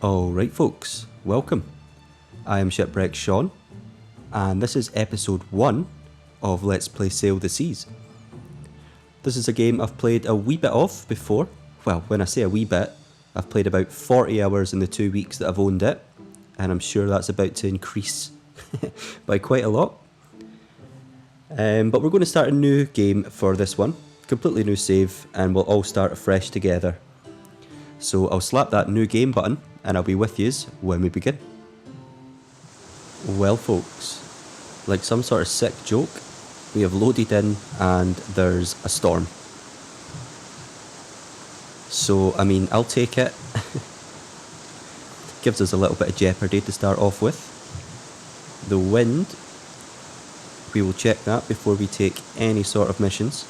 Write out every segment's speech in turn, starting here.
Alright folks, welcome. I am Shipwreck Sean, and this is episode 1 of Let's Play Sail the Seas. This is a game I've played a wee bit of before. Well, when I say a wee bit, I've played about 40 hours in the 2 weeks that I've owned it, and I'm sure that's about to increase by quite a lot. But we're going to start a new game for this one, completely new save, and we'll all start afresh together. So I'll slap that new game button, and I'll be with yous when we begin. Well folks, like some sort of sick joke, we have loaded in and there's a storm. So, I mean, I'll take it. Gives us a little bit of jeopardy to start off with. The wind, we will check that before we take any sort of missions.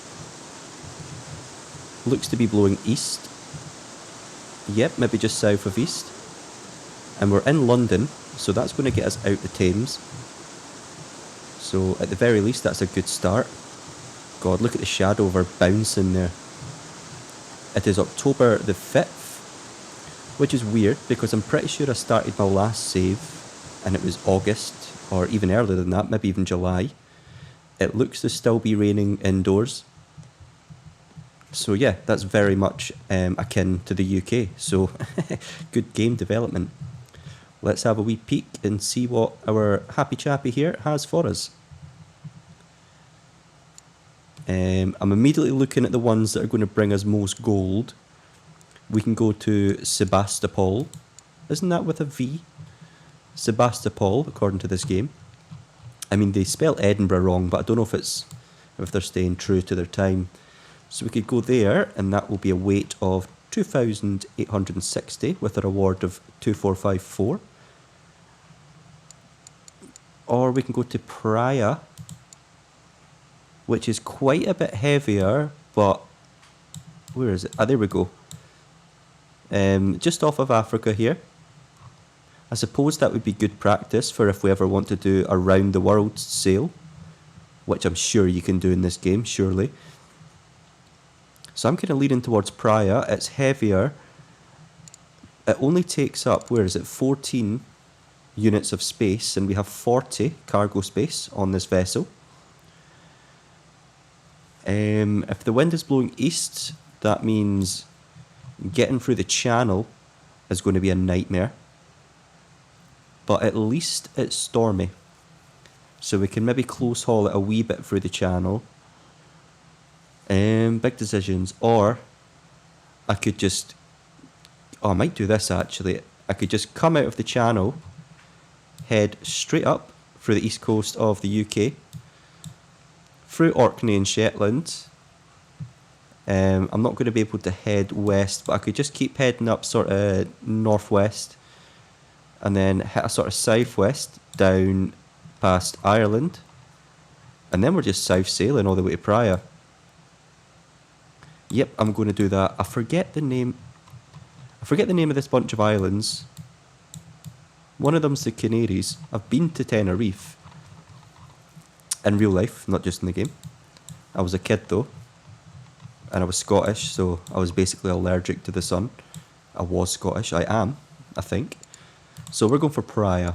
Looks to be blowing east. Yep, maybe just south of east. And we're in London, so that's going to get us out the Thames. So at the very least, that's a good start. God, look at the shadow of our bouncing there. It is October the 5th, which is weird because I'm pretty sure I started my last save and it was August, or even earlier than that, maybe even July. It looks to still be raining indoors. So yeah, that's very much akin to the UK, so good game development. Let's have a wee peek and see what our happy chappy here has for us. I'm immediately looking at the ones that are going to bring us most gold. We can go to Sebastopol. Isn't that with a V? Sebastopol, according to this game. I mean, they spell Edinburgh wrong, but I don't know if they're staying true to their time. So we could go there, and that will be a weight of 2,860 with a reward of 2,454. Or we can go to Praia, which is quite a bit heavier, but where is it? Ah, there we go. Just off of Africa here. I suppose that would be good practice for if we ever want to do a round the world sail, which I'm sure you can do in this game, surely. So I'm kind of leaning towards Praia. It's heavier. It only takes up, where is it, 14 units of space, and we have 40 cargo space on this vessel. If the wind is blowing east, that means getting through the channel is going to be a nightmare. But at least it's stormy. So we can maybe close haul it a wee bit through the channel. Big decisions. Or I could just... Oh, I might do this actually. I could just come out of the channel, head straight up through the east coast of the UK, through Orkney and Shetland. I'm not going to be able to head west, but I could just keep heading up sort of northwest, and then hit a sort of southwest down past Ireland, and then we're just south sailing all the way to Praia. Yep, I'm going to do that. I forget the name of this bunch of islands. One of them's the Canaries. I've been to Tenerife. In real life, not just in the game. I was a kid though. And I was Scottish, so I was basically allergic to the sun. I was Scottish. I am, I think. So we're going for Praia.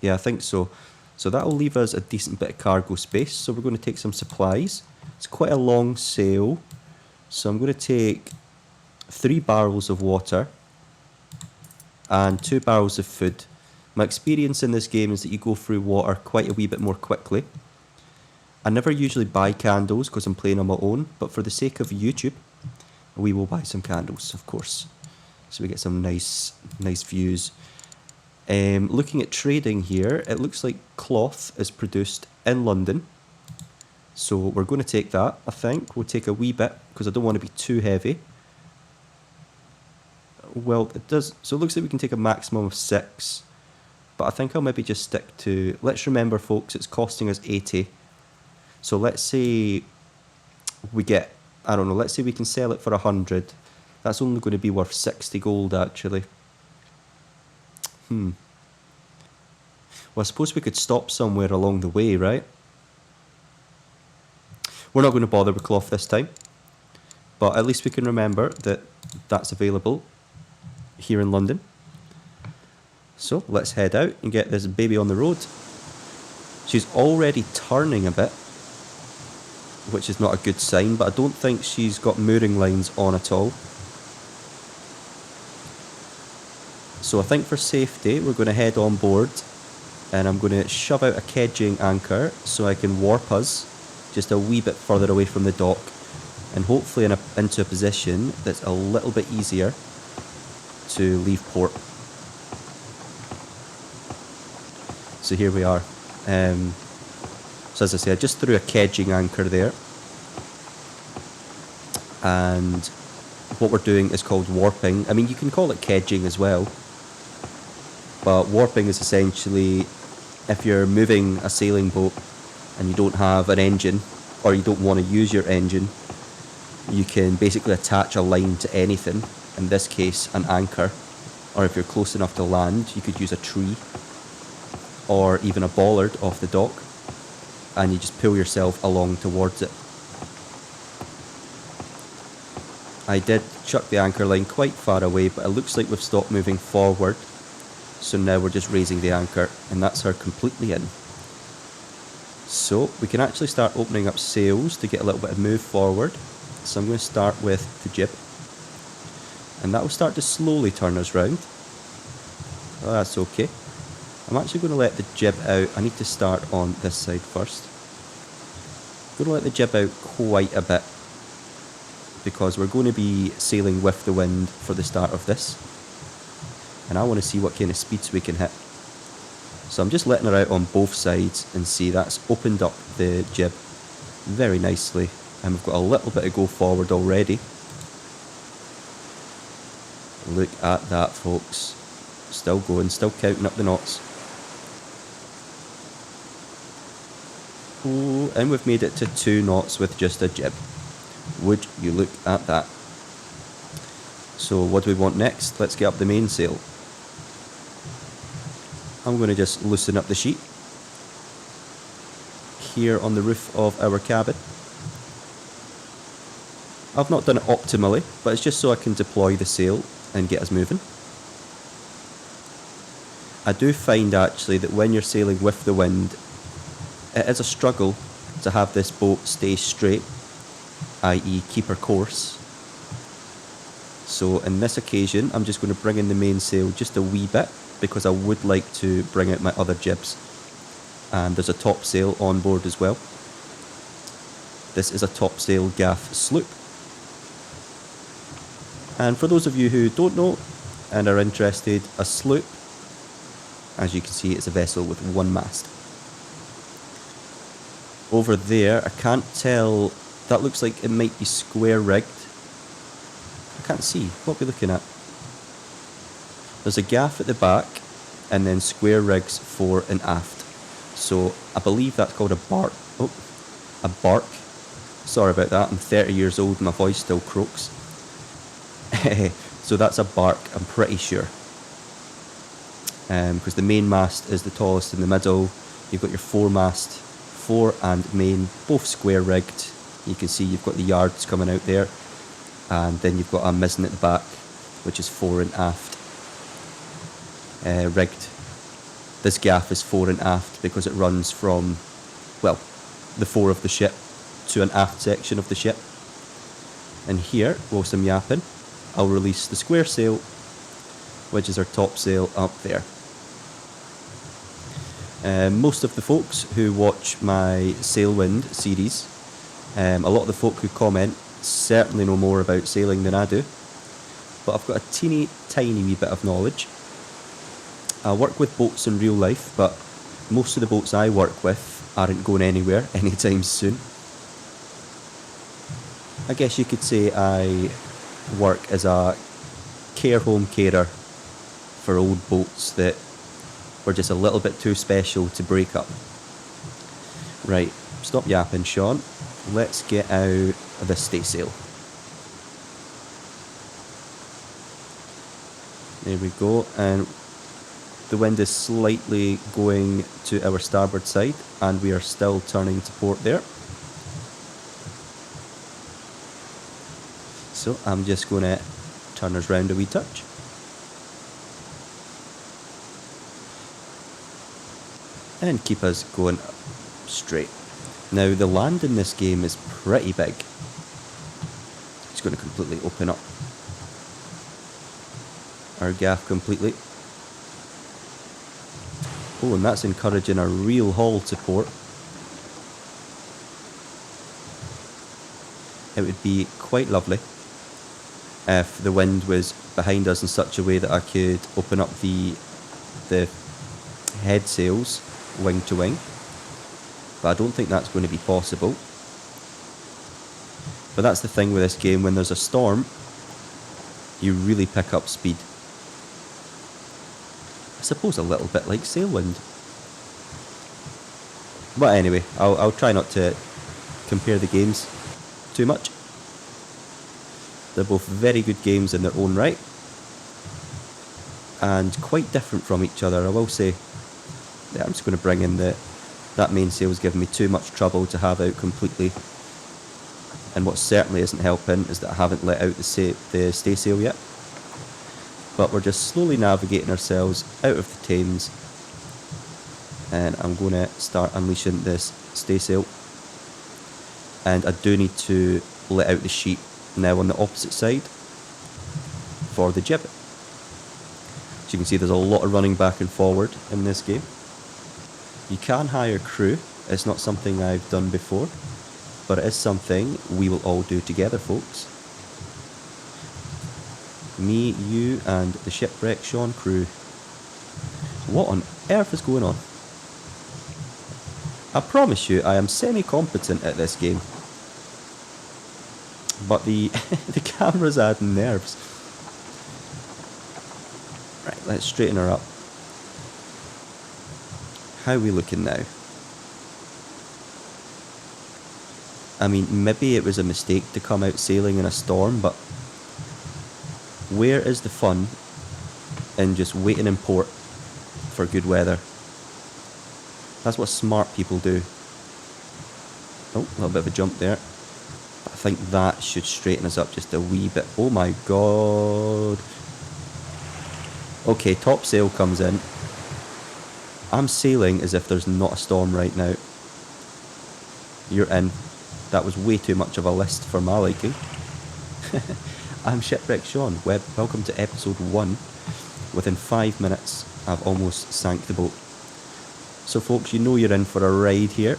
Yeah, I think so. So that'll leave us a decent bit of cargo space. So we're going to take some supplies. It's quite a long sail. So I'm going to take 3 barrels of water and 2 barrels of food. My experience in this game is that you go through water quite a wee bit more quickly. I never usually buy candles because I'm playing on my own, but for the sake of YouTube, we will buy some candles, of course. So we get some nice views. Looking at trading here, it looks like cloth is produced in London. So we're going to take that, I think. We'll take a wee bit because I don't want to be too heavy. Well, it does. So it looks like we can take a maximum of 6. But I think I'll maybe just stick to... Let's remember, folks, it's costing us 80. So let's say we get... I don't know, let's say we can sell it for 100. That's only going to be worth 60 gold, actually. Well, I suppose we could stop somewhere along the way, right? We're not going to bother with cloth this time. But at least we can remember that that's available here in London. So let's head out and get this baby on the road. She's already turning a bit, which is not a good sign, but I don't think she's got mooring lines on at all. So I think for safety, we're going to head on board, and I'm going to shove out a kedging anchor so I can warp us just a wee bit further away from the dock, and hopefully into a position that's a little bit easier to leave port. So here we are. So as I say, I just threw a kedging anchor there, and what we're doing is called warping. I mean, you can call it kedging as well, but warping is essentially if you're moving a sailing boat and you don't have an engine, or you don't want to use your engine, you can basically attach a line to anything, in this case an anchor, or if you're close enough to land you could use a tree or even a bollard off the dock, and you just pull yourself along towards it. I did chuck the anchor line quite far away, but it looks like we've stopped moving forward, so now we're just raising the anchor, and that's her completely in. So we can actually start opening up sails to get a little bit of move forward. So I'm going to start with the jib, and that will start to slowly turn us round. Oh, that's okay. I'm actually going to let the jib out. I need to start on this side first. I'm going to let the jib out quite a bit, because we're going to be sailing with the wind for the start of this, and I want to see what kind of speeds we can hit. So I'm just letting her out on both sides, and see that's opened up the jib very nicely, and we've got a little bit of go forward already. Look at that, folks. Still going, still counting up the knots. Oh, and we've made it to 2 knots with just a jib. Would you look at that? So what do we want next? Let's get up the mainsail. I'm going to just loosen up the sheet here on the roof of our cabin. I've not done it optimally, but it's just so I can deploy the sail and get us moving. I do find actually that when you're sailing with the wind, it is a struggle to have this boat stay straight, i.e. keep her course. So in this occasion, I'm just going to bring in the mainsail just a wee bit, because I would like to bring out my other jibs. And there's a topsail on board as well. This is a topsail gaff sloop. And for those of you who don't know and are interested, a sloop, as you can see, is a vessel with 1 mast. Over there, I can't tell, that looks like it might be square rigged. I can't see, what are we looking at? There's a gaff at the back, and then square rigs fore and aft. So I believe that's called a bark. Oh, a bark. Sorry about that, I'm 30 years old and my voice still croaks. So that's a bark, I'm pretty sure. Because the main mast is the tallest in the middle. You've got your foremast, fore and main, both square rigged. You can see you've got the yards coming out there, and then you've got a mizzen at the back, which is fore and aft rigged. This gaff is fore and aft because it runs from, well, the fore of the ship to an aft section of the ship. And here, whilst I'm yapping, I'll release the square sail, which is our topsail up there. Most of the folks who watch my Sailwind series, a lot of the folk who comment certainly know more about sailing than I do, but I've got a teeny tiny wee bit of knowledge. I work with boats in real life, but most of the boats I work with aren't going anywhere anytime soon. I guess you could say I work as a care home carer for old boats that were just a little bit too special to break up. Right, stop yapping, Sean. Let's get out of the staysail. There we go, and the wind is slightly going to our starboard side, and we are still turning to port there. So I'm just going to turn us round a wee touch. and keep us going straight. Now the land in this game is pretty big. It's going to completely open up our gaff completely. Oh, and that's encouraging a real haul support. It would be quite lovely if the wind was behind us in such a way that I could open up the head sails wing to wing, but I don't think that's going to be possible. But that's the thing with this game, when there's a storm, you really pick up speed. I suppose a little bit like Sailwind. But anyway, I'll try not to compare the games too much. They're both very good games in their own right, and quite different from each other, I will say. Yeah, I'm just going to bring in that mainsail's giving me too much trouble to have out completely. And what certainly isn't helping is that I haven't let out the staysail yet. But we're just slowly navigating ourselves out of the Thames. And I'm going to start unleashing this staysail. And I do need to let out the sheet now on the opposite side for the jib. As you can see, there's a lot of running back and forward in this game. You can hire crew. It's not something I've done before, but it is something we will all do together, folks. Me, you, and the Shipwreck Sean crew. What on earth is going on? I promise you, I am semi-competent at this game. But the the camera's adding nerves. Right, let's straighten her up. How are we looking now? I mean, maybe it was a mistake to come out sailing in a storm, but where is the fun in just waiting in port for good weather? That's what smart people do. Oh, a little bit of a jump there. I think that should straighten us up just a wee bit. Oh my god. Okay, topsail comes in. I'm sailing as if there's not a storm right now. You're in. That was way too much of a list for my liking. I'm Shipwreck Sean. Welcome to episode 1. Within 5 minutes, I've almost sank the boat. So folks, you know you're in for a ride here.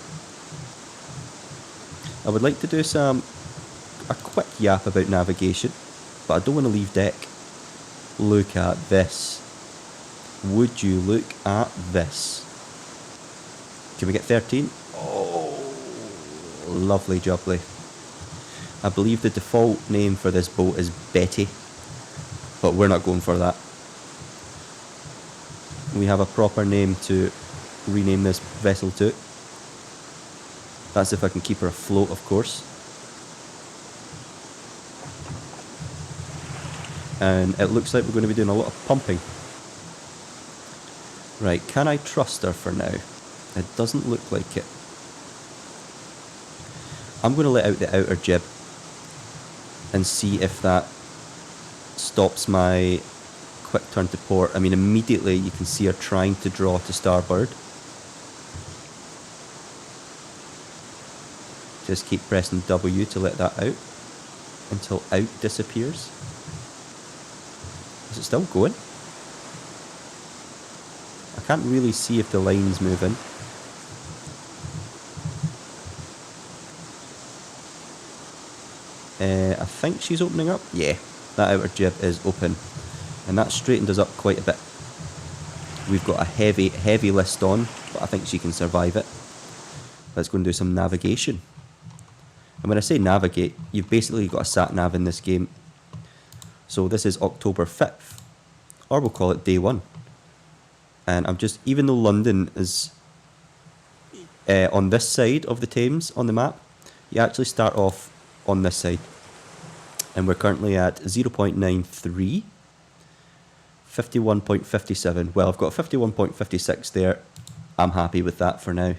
I would like to do a quick yap about navigation, but I don't want to leave deck. Look at this. Would you look at this? Can we get 13? Oh, lovely jubbly. I believe the default name for this boat is Betty, but we're not going for that. We have a proper name to rename this vessel to. That's if I can keep her afloat, of course. And it looks like we're going to be doing a lot of pumping. Right, can I trust her for now? It doesn't look like it. I'm going to let out the outer jib and see if that stops my quick turn to port. I mean, immediately you can see her trying to draw to starboard. Just keep pressing W to let that out until out disappears. Is it still going? I can't really see if the line's moving. I think she's opening up. Yeah, that outer jib is open. And that straightened us up quite a bit. We've got a heavy list on, but I think she can survive it. Let's go and do some navigation. And when I say navigate, you've basically got a sat-nav in this game. So this is October 5th, or we'll call it day 1. And I'm just, even though London is on this side of the Thames on the map, you actually start off on this side. And we're currently at 0.93, 51.57. Well, I've got 51.56 there. I'm happy with that for now.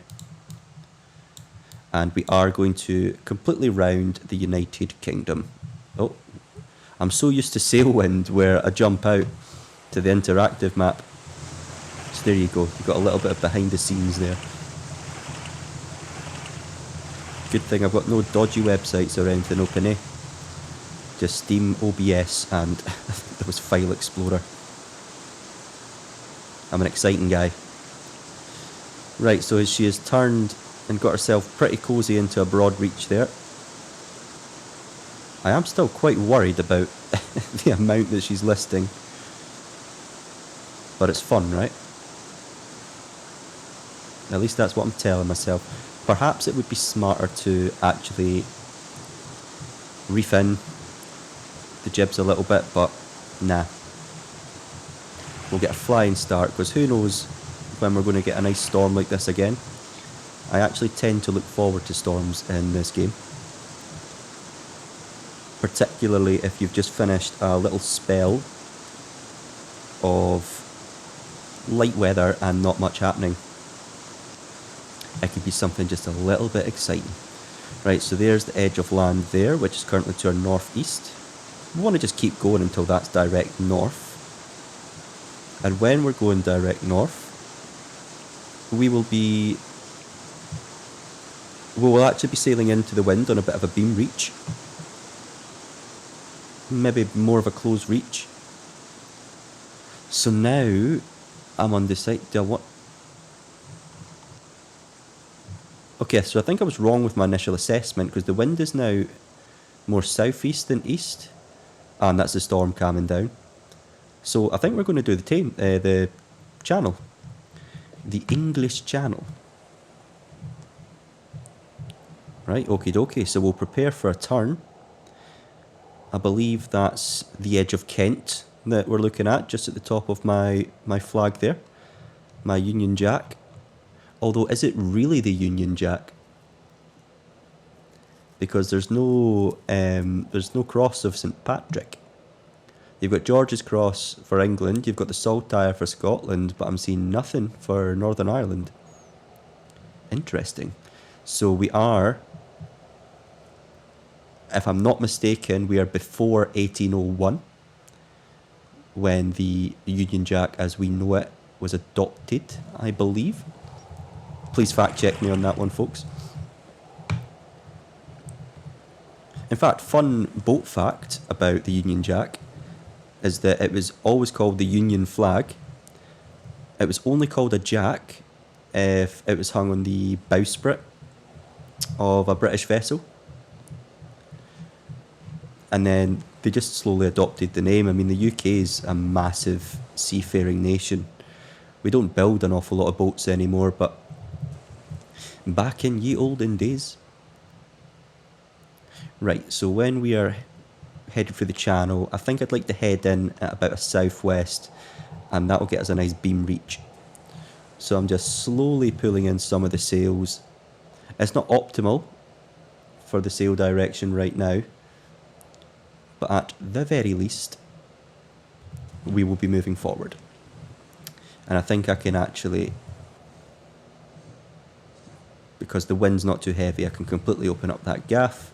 And we are going to completely round the United Kingdom. Oh, I'm so used to Sailwind where I jump out to the interactive map. So there you go. You've got a little bit of behind the scenes there. Good thing I've got no dodgy websites or anything open, eh? Just Steam, OBS, and there was File Explorer. I'm an exciting guy. Right, so she has turned and got herself pretty cosy into a broad reach there. I am still quite worried about the amount that she's listing. But it's fun, right? At least that's what I'm telling myself. Perhaps it would be smarter to actually reef in the jibs a little bit, but nah. We'll get a flying start, because who knows when we're going to get a nice storm like this again. I actually tend to look forward to storms in this game. Particularly if you've just finished a little spell of light weather and not much happening. It could be something just a little bit exciting. Right, so there's the edge of land there, which is currently to our northeast. We want to just keep going until that's direct north. And when we're going direct north, we will actually be sailing into the wind on a bit of a beam reach. Maybe more of a close reach. So now I'm undecided. Do I want... Okay, so I think I was wrong with my initial assessment, because the wind is now more southeast than east. And that's the storm calming down. So I think we're going to do the channel. The English Channel. Right, okie dokie. So we'll prepare for a turn. I believe that's the edge of Kent that we're looking at, just at the top of my flag there. My Union Jack. Although, is it really the Union Jack? Because there's no cross of St Patrick. You've got George's Cross for England, you've got the Saltire for Scotland, but I'm seeing nothing for Northern Ireland. Interesting. So we are, if I'm not mistaken, we are before 1801, when the Union Jack as we know it was adopted, I believe. Please fact check me on that one, folks. In fact, fun boat fact about the Union Jack is that it was always called the Union flag. It was only called a jack if it was hung on the bowsprit of a British vessel. And then they just slowly adopted the name. I mean, the UK is a massive seafaring nation. We don't build an awful lot of boats anymore, but back in ye olden days. Right, so when we are headed for the channel, I think I'd like to head in at about a southwest, and that'll get us a nice beam reach. So I'm just slowly pulling in some of the sails. It's not optimal for the sail direction right now, but at the very least, we will be moving forward. And I think I can actually, because the wind's not too heavy, I can completely open up that gaff.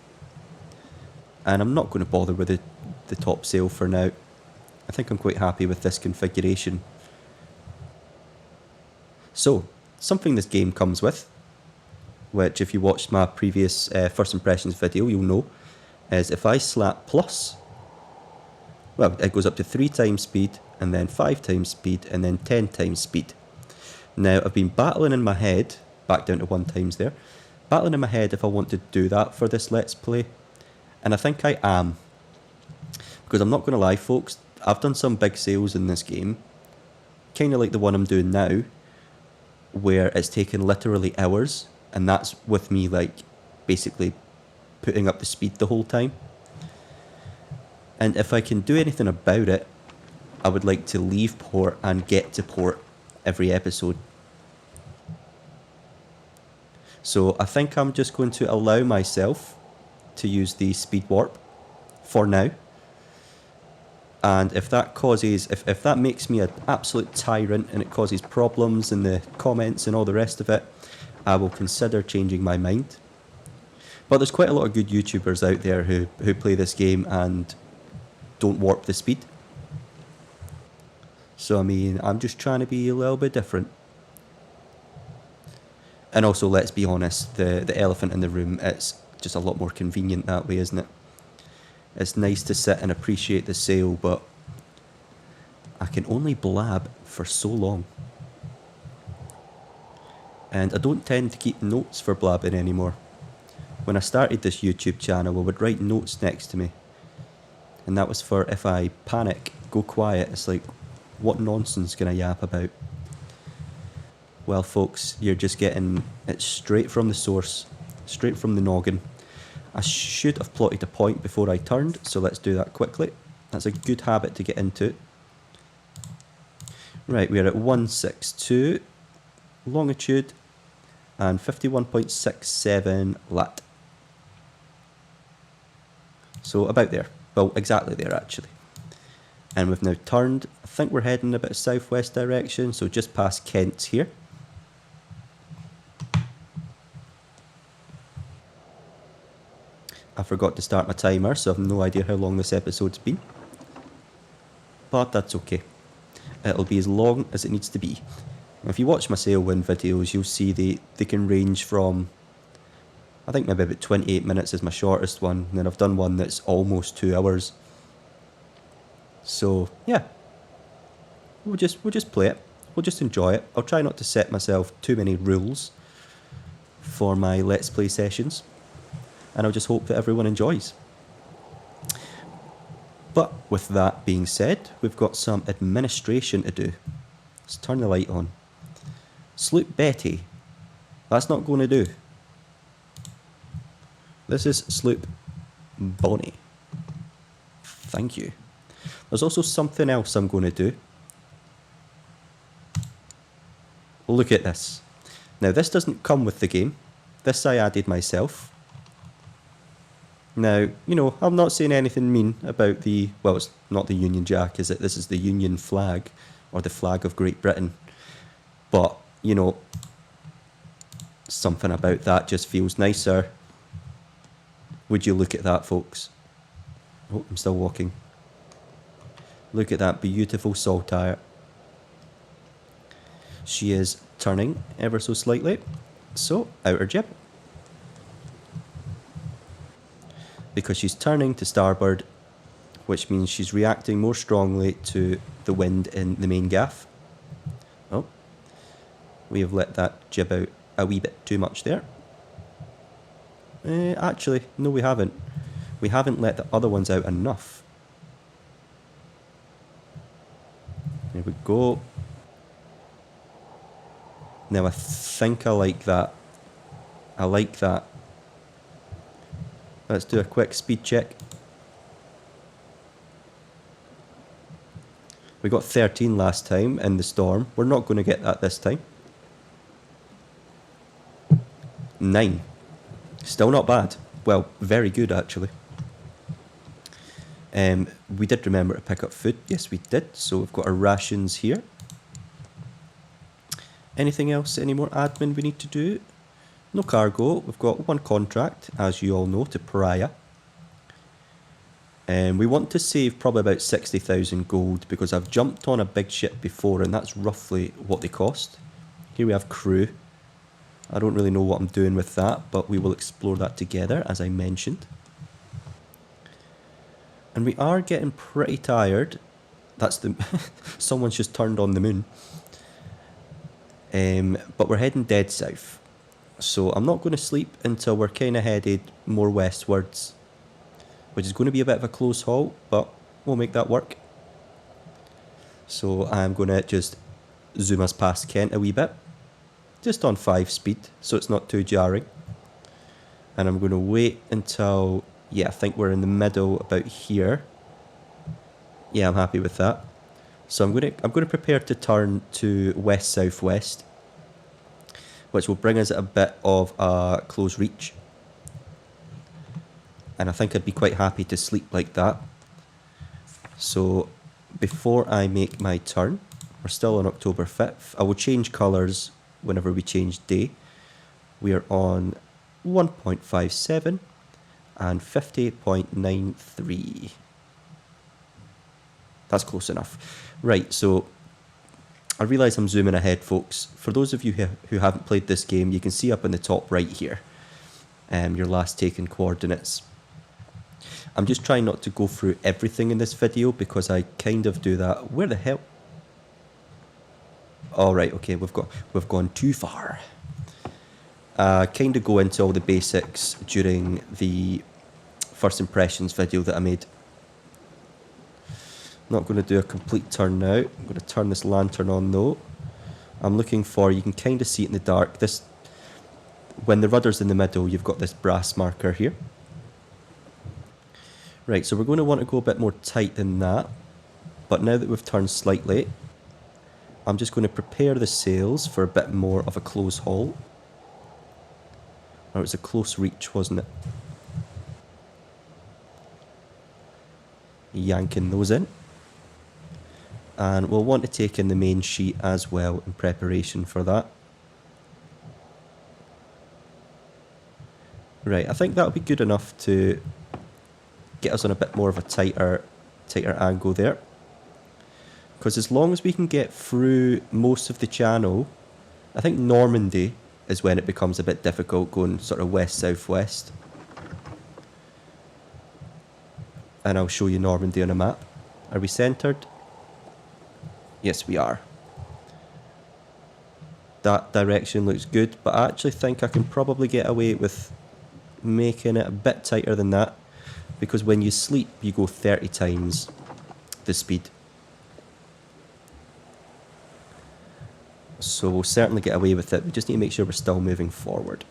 And I'm not going to bother with the top sail for now. I think I'm quite happy with this configuration. So, something this game comes with, which if you watched my previous first impressions video, you'll know, is if I slap plus, well, it goes up to 3 times speed, and then 5 times speed, and then 10 times speed. Now, I've been battling in my head, back down to 1 times there, battling in my head if I want to do that for this Let's Play. And I think I am. Because I'm not going to lie, folks, I've done some big sails in this game, kind of like the one I'm doing now, where it's taken literally hours, and that's with me, like, basically putting up the speed the whole time. And if I can do anything about it, I would like to leave port and get to port every episode. So I think I'm just going to allow myself to use the speed warp for now. And if that causes, if that makes me an absolute tyrant and it causes problems in the comments and all the rest of it, I will consider changing my mind. But there's quite a lot of good YouTubers out there who, play this game and don't warp the speed. So I mean, I'm just trying to be a little bit different. And also, let's be honest, the elephant in the room, it's just a lot more convenient that way, isn't it? It's nice to sit and appreciate the sail, but I can only blab for so long. And I don't tend to keep notes for blabbing anymore. When I started this YouTube channel, I would write notes next to me. And that was for if I panic, go quiet. It's like, what nonsense can I yap about? Well, folks, you're just getting it straight from the source, straight from the noggin. I should have plotted a point before I turned, so let's do that quickly. That's a good habit to get into. Right, we're at 162 longitude and 51.67 lat. So about there. Well, exactly there actually. And we've now turned. I think we're heading a bit southwest direction, so just past Kent here. I forgot to start my timer, so I've no idea how long this episode's been. But that's okay. It'll be as long as it needs to be. If you watch my sailwind videos, you'll see they can range from, I think maybe about 28 minutes is my shortest one, and then I've done one that's almost 2 hours. So yeah, we'll just play it. We'll just enjoy it. I'll try not to set myself too many rules for my Let's Play sessions, and I'll just hope that everyone enjoys. But with that being said, we've got some administration to do. Let's turn the light on. Sloop Betty. That's not going to do. This is Sloop Bonnie. Thank you. There's also something else I'm going to do. Look at this. Now this doesn't come with the game. This I added myself. Now, you know, I'm not saying anything mean about the, well, it's not the Union Jack, is it? This is the Union flag, or the flag of Great Britain. But, you know, something about that just feels nicer. Would you look at that, folks? Oh, I'm still walking. Look at that beautiful saltire. She is turning ever so slightly. So, outer jib. Because she's turning to starboard, which means she's reacting more strongly to the wind in the main gaff. Oh, we have let that jib out a wee bit too much there. Actually, no we haven't. We haven't let the other ones out enough. There we go. Now I think I like that. I like that. Let's do a quick speed check. We got 13 last time in the storm. We're not going to get that this time. 9. Still not bad. Well, very good actually. We did remember to pick up food. Yes, we did. So we've got our rations here. Anything else? Any more admin we need to do? No cargo. We've got one contract, as you all know, to Praia. We want to save probably about 60,000 gold because I've jumped on a big ship before and that's roughly what they cost. Here we have crew. I don't really know what I'm doing with that, but we will explore that together, as I mentioned. And we are getting pretty tired. That's the... Someone's just turned on the moon. But we're heading dead south. So I'm not going to sleep until we're kind of headed more westwards, which is going to be a bit of a close haul, but we'll make that work. So I'm going to just zoom us past Kent a wee bit, just on 5 speed, so it's not too jarring. And I'm going to wait until, yeah, I think we're in the middle about here. Yeah, I'm happy with that. So I'm going to prepare to turn to west-southwest, which will bring us at a bit of a close reach. And I think I'd be quite happy to sleep like that. So before I make my turn, we're still on October 5th. I will change colours whenever we change day. We are on 1.57 and 50.93. That's close enough. Right, so I realise I'm zooming ahead, folks. For those of you who haven't played this game, you can see up in the top right here your last taken coordinates. I'm just trying not to go through everything in this video because I kind of do that. Where the hell? All right, okay, we've gone too far. Kind of go into all the basics during the first impressions video that I made. Not going to do a complete turn now. I'm going to turn this lantern on though. I'm looking for, you can kind of see it in the dark. This, when the rudder's in the middle, you've got this brass marker here. Right, so we're going to want to go a bit more tight than that. But now that we've turned slightly, I'm just going to prepare the sails for a bit more of a close haul. Or it was a close reach, wasn't it? Yanking those in. And we'll want to take in the main sheet as well in preparation for that. Right, I think that'll be good enough to get us on a bit more of a tighter angle there. Because as long as we can get through most of the channel, I think Normandy is when it becomes a bit difficult going sort of west-southwest. And I'll show you Normandy on a map. Are we centred? Yes, we are. That direction looks good, but I actually think I can probably get away with making it a bit tighter than that, because when you sleep, you go 30 times the speed. So we'll certainly get away with it. We just need to make sure we're still moving forward.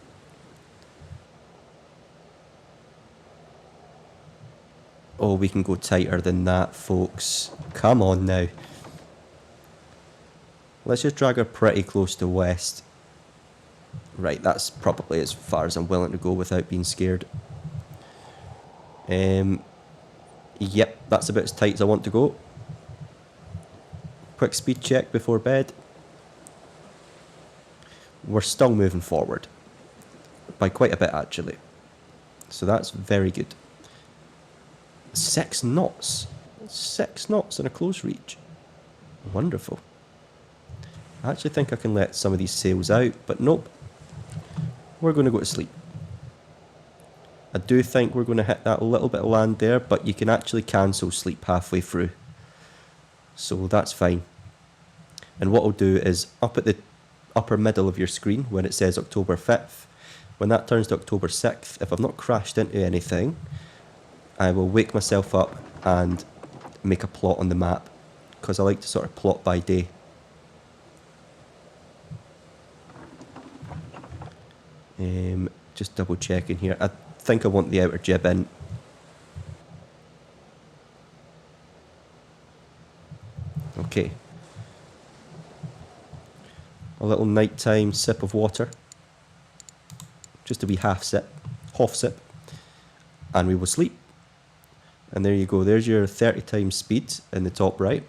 Oh, we can go tighter than that, folks. Come on now. Let's just drag her pretty close to west. Right, that's probably as far as I'm willing to go without being scared. Yep, that's about as tight as I want to go. Quick speed check before bed. We're still moving forward. By quite a bit, actually. So that's very good. 6 knots. 6 knots in a close reach. Wonderful. I actually think I can let some of these sails out, but nope. We're going to go to sleep. I do think we're going to hit that little bit of land there, but you can actually cancel sleep halfway through. So that's fine. And what I'll do is up at the upper middle of your screen when it says October 5th, when that turns to October 6th, if I've not crashed into anything, I will wake myself up and make a plot on the map, because I like to sort of plot by day. Just double checking here. I think I want the outer jib in. Okay. A little nighttime sip of water. Just a wee half sip. And we will sleep. And there you go. There's your 30 times speed in the top right.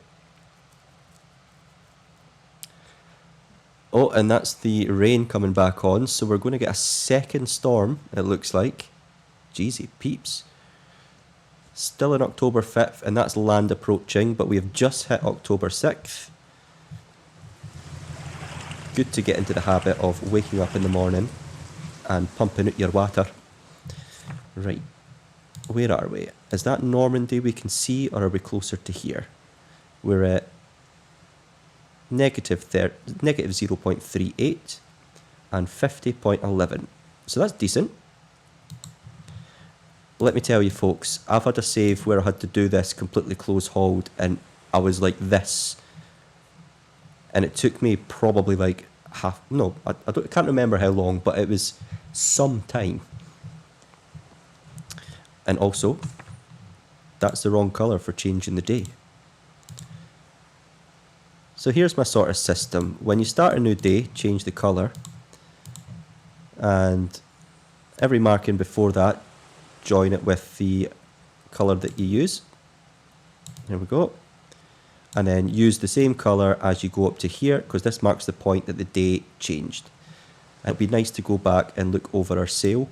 Oh, and that's the rain coming back on, so we're going to get a second storm, it looks like. Jeezy peeps. Still in October 5th, and that's land approaching, but we have just hit October 6th. Good to get into the habit of waking up in the morning and pumping out your water. Right, where are we? Is that Normandy we can see, or are we closer to here? We're at negative 0.38 and 50.11. So that's decent. Let me tell you, folks, I've had a save where I had to do this completely close-hauled, and I was like this. And it took me probably like I can't remember how long, but it was some time. And also, that's the wrong colour for changing the day. So here's my sort of system. When you start a new day, change the colour. And every marking before that, join it with the colour that you use. There we go. And then use the same colour as you go up to here, because this marks the point that the day changed. And it'd be nice to go back and look over our sail.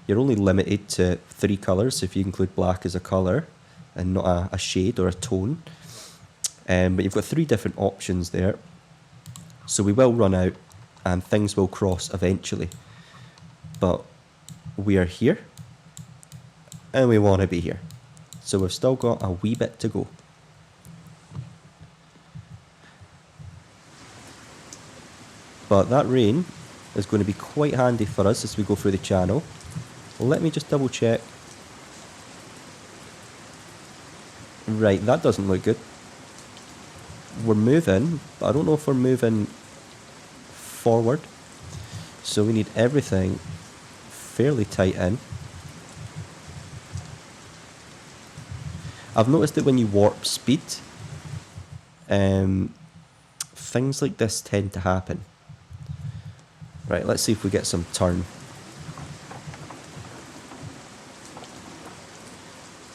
You're only limited to 3 colours if you include black as a colour and not a shade or a tone. But you've got 3 different options there. So we will run out and things will cross eventually. But we are here and we want to be here. So we've still got a wee bit to go. But that rain is going to be quite handy for us as we go through the channel. Let me just double check. Right, that doesn't look good. We're moving, but I don't know if we're moving forward. So we need everything fairly tight in. I've noticed that when you warp speed, things like this tend to happen. Right, let's see if we get some turn.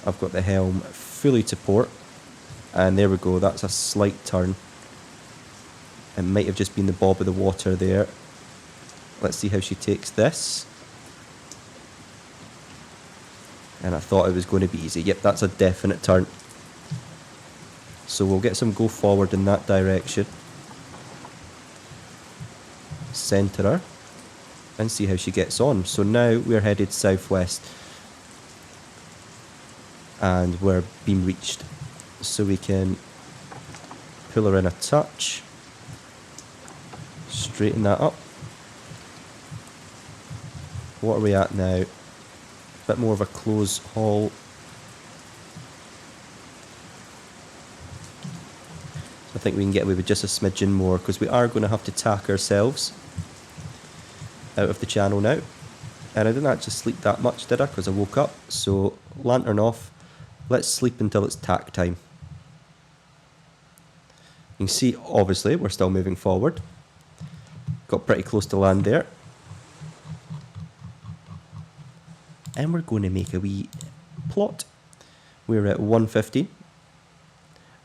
I've got the helm fully to port. And there we go, that's a slight turn. It might have just been the bob of the water there. Let's see how she takes this. And I thought it was going to be easy. Yep, that's a definite turn. So we'll get some go forward in that direction. Centre her. And see how she gets on. So now we're headed southwest. And we're being reached. So we can pull her in a touch. Straighten that up. What are we at now? Bit more of a close haul. I think we can get away with just a smidgen more because we are going to have to tack ourselves out of the channel now. And I didn't actually sleep that much, did I? Because I woke up. So lantern off. Let's sleep until it's tack time. You can see, obviously, we're still moving forward. Got pretty close to land there. And we're going to make a wee plot. We're at 150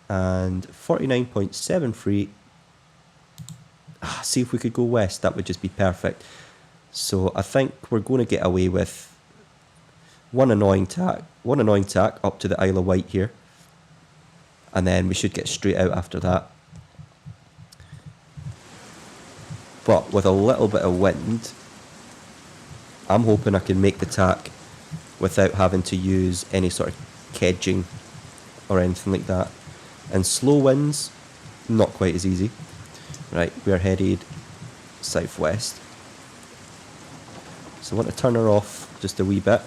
and 49.73. See if we could go west, that would just be perfect. So I think we're going to get away with one annoying tack up to the Isle of Wight here. And then we should get straight out after that. But with a little bit of wind, I'm hoping I can make the tack without having to use any sort of kedging or anything like that. And slow winds, not quite as easy. Right, we're headed southwest. So I want to turn her off just a wee bit.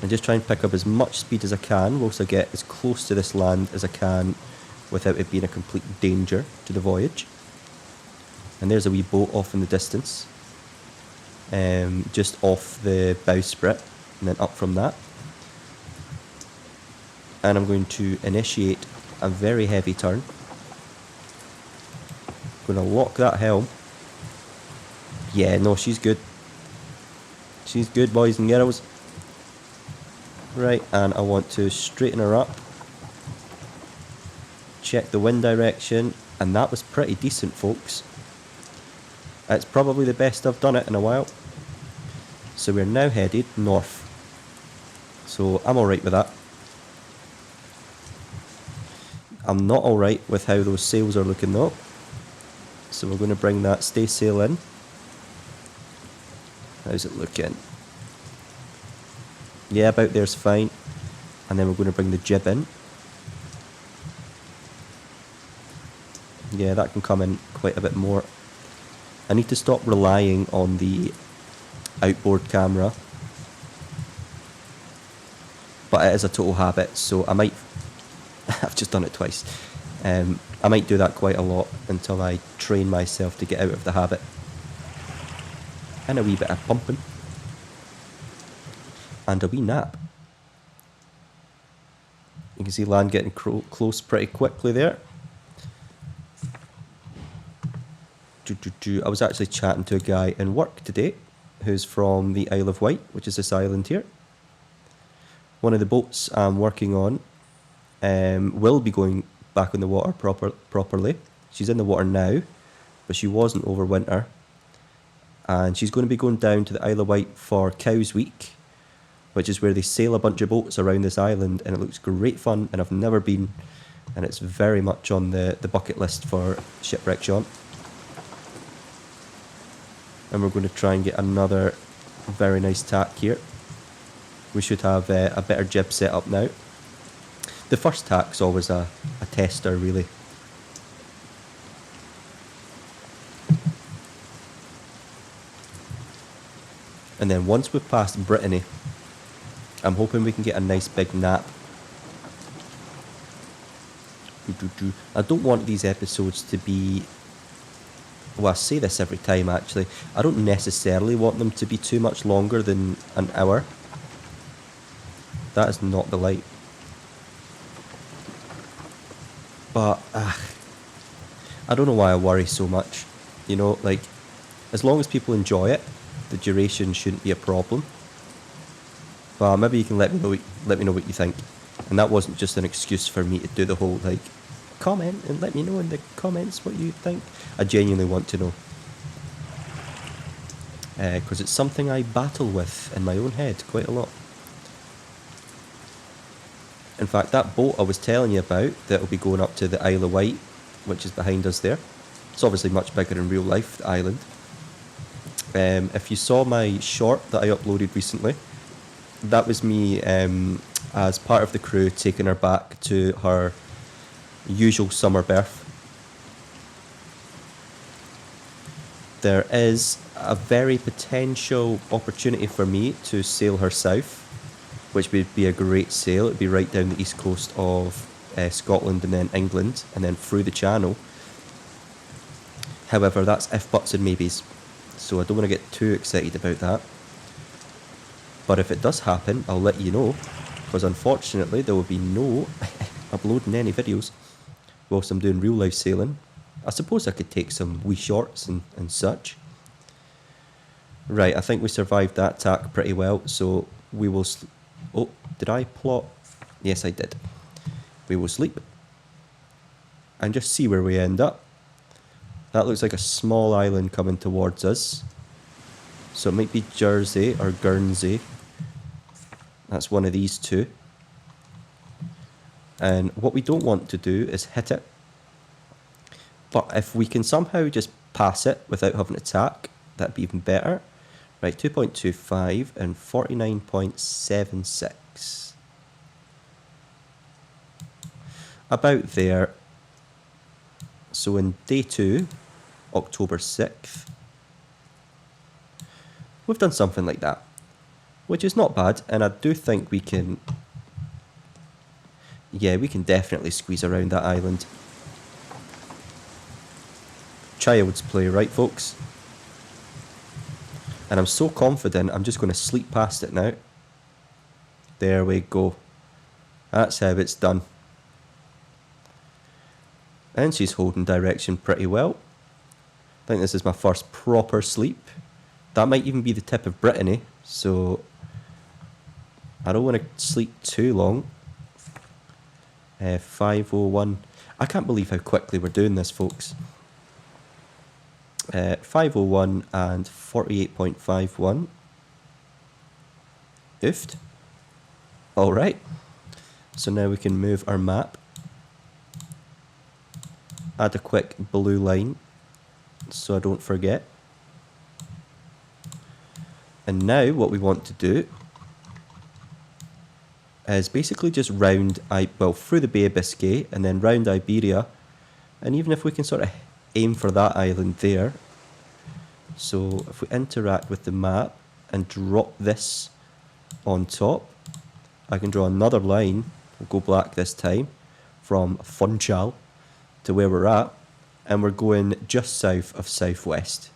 And just try and pick up as much speed as I can whilst I get as close to this land as I can without it being a complete danger to the voyage. And there's a wee boat off in the distance. Just off the bowsprit and then up from that. And I'm going to initiate a very heavy turn. Going to lock that helm. Yeah, no, she's good. She's good, boys and girls. Right, and I want to straighten her up. Check the wind direction, and that was pretty decent, folks. It's probably the best I've done it in a while. So we're now headed north. So I'm alright with that. I'm not alright with how those sails are looking though. So we're going to bring that staysail in. How's it looking? Yeah, about there's fine. And then we're going to bring the jib in. Yeah, that can come in quite a bit more. I need to stop relying on the outboard camera. But it is a total habit, so I might... I've just done it twice. I might do that quite a lot until I train myself to get out of the habit. And a wee bit of pumping. And a wee nap. You can see land getting close pretty quickly there. I was actually chatting to a guy in work today who's from the Isle of Wight, which is this island here. One of the boats I'm working on will be going back on the water properly. She's in the water now, but she wasn't over winter. And she's going to be going down to the Isle of Wight for Cows Week, which is where they sail a bunch of boats around this island, and it looks great fun, and I've never been. and it's very much on the bucket list for shipwreck jaunt. And we're going to try and get another very nice tack here. We should have a better jib set up now. The first tack's always a tester, really. And then once we've passed Brittany, I'm hoping we can get a nice big nap. I don't want these episodes to be... Well, I say this every time actually. I don't necessarily want them to be too much longer than an hour. That is not the light. But, I don't know why I worry so much. You know, like, as long as people enjoy it, the duration shouldn't be a problem. But maybe you can let me know what you think. And that wasn't just an excuse for me to do the whole, like, comment and let me know in the comments what you think. I genuinely want to know. Because it's something I battle with in my own head quite a lot. In fact, that boat I was telling you about that will be going up to the Isle of Wight, which is behind us there. It's obviously much bigger in real life, the island. If you saw my short that I uploaded recently, that was me as part of the crew taking her back to her usual summer berth. There is a very potential opportunity for me to sail her south, which would be a great sail. It would be right down the east coast of Scotland and then England and then through the Channel. However, that's if, buts and maybes, so I don't want to get too excited about that. But if it does happen, I'll let you know, because unfortunately there will be no uploading any videos whilst I'm doing real life sailing. I suppose I could take some wee shorts and such. Right, I think we survived that tack pretty well, so we will... Oh, did I plot? Yes, I did. We will sleep and just see where we end up. That looks like a small island coming towards us. So it might be Jersey or Guernsey. That's one of these two. And what we don't want to do is hit it. But if we can somehow just pass it without having to tack, that'd be even better. Right, 2.25 and 49.76. About there. So in day 2, October 6th, we've done something like that, which is not bad, and I do think we can... Yeah, we can definitely squeeze around that island. Child's play, right folks? And I'm so confident, I'm just going to sleep past it now. There we go. That's how it's done. And she's holding direction pretty well. I think this is my first proper sleep. That might even be the tip of Brittany, so I don't want to sleep too long. 5:01. I can't believe how quickly we're doing this, folks. 5:01 and 48.51. Oofed. Alright. So now we can move our map. Add a quick blue line so I don't forget. And now what we want to do is basically just round, through the Bay of Biscay and then round Iberia. And even if we can sort of aim for that island there. So if we interact with the map and drop this on top, I can draw another line, we'll go black this time, from Funchal to where we're at, and we're going just south of southwest,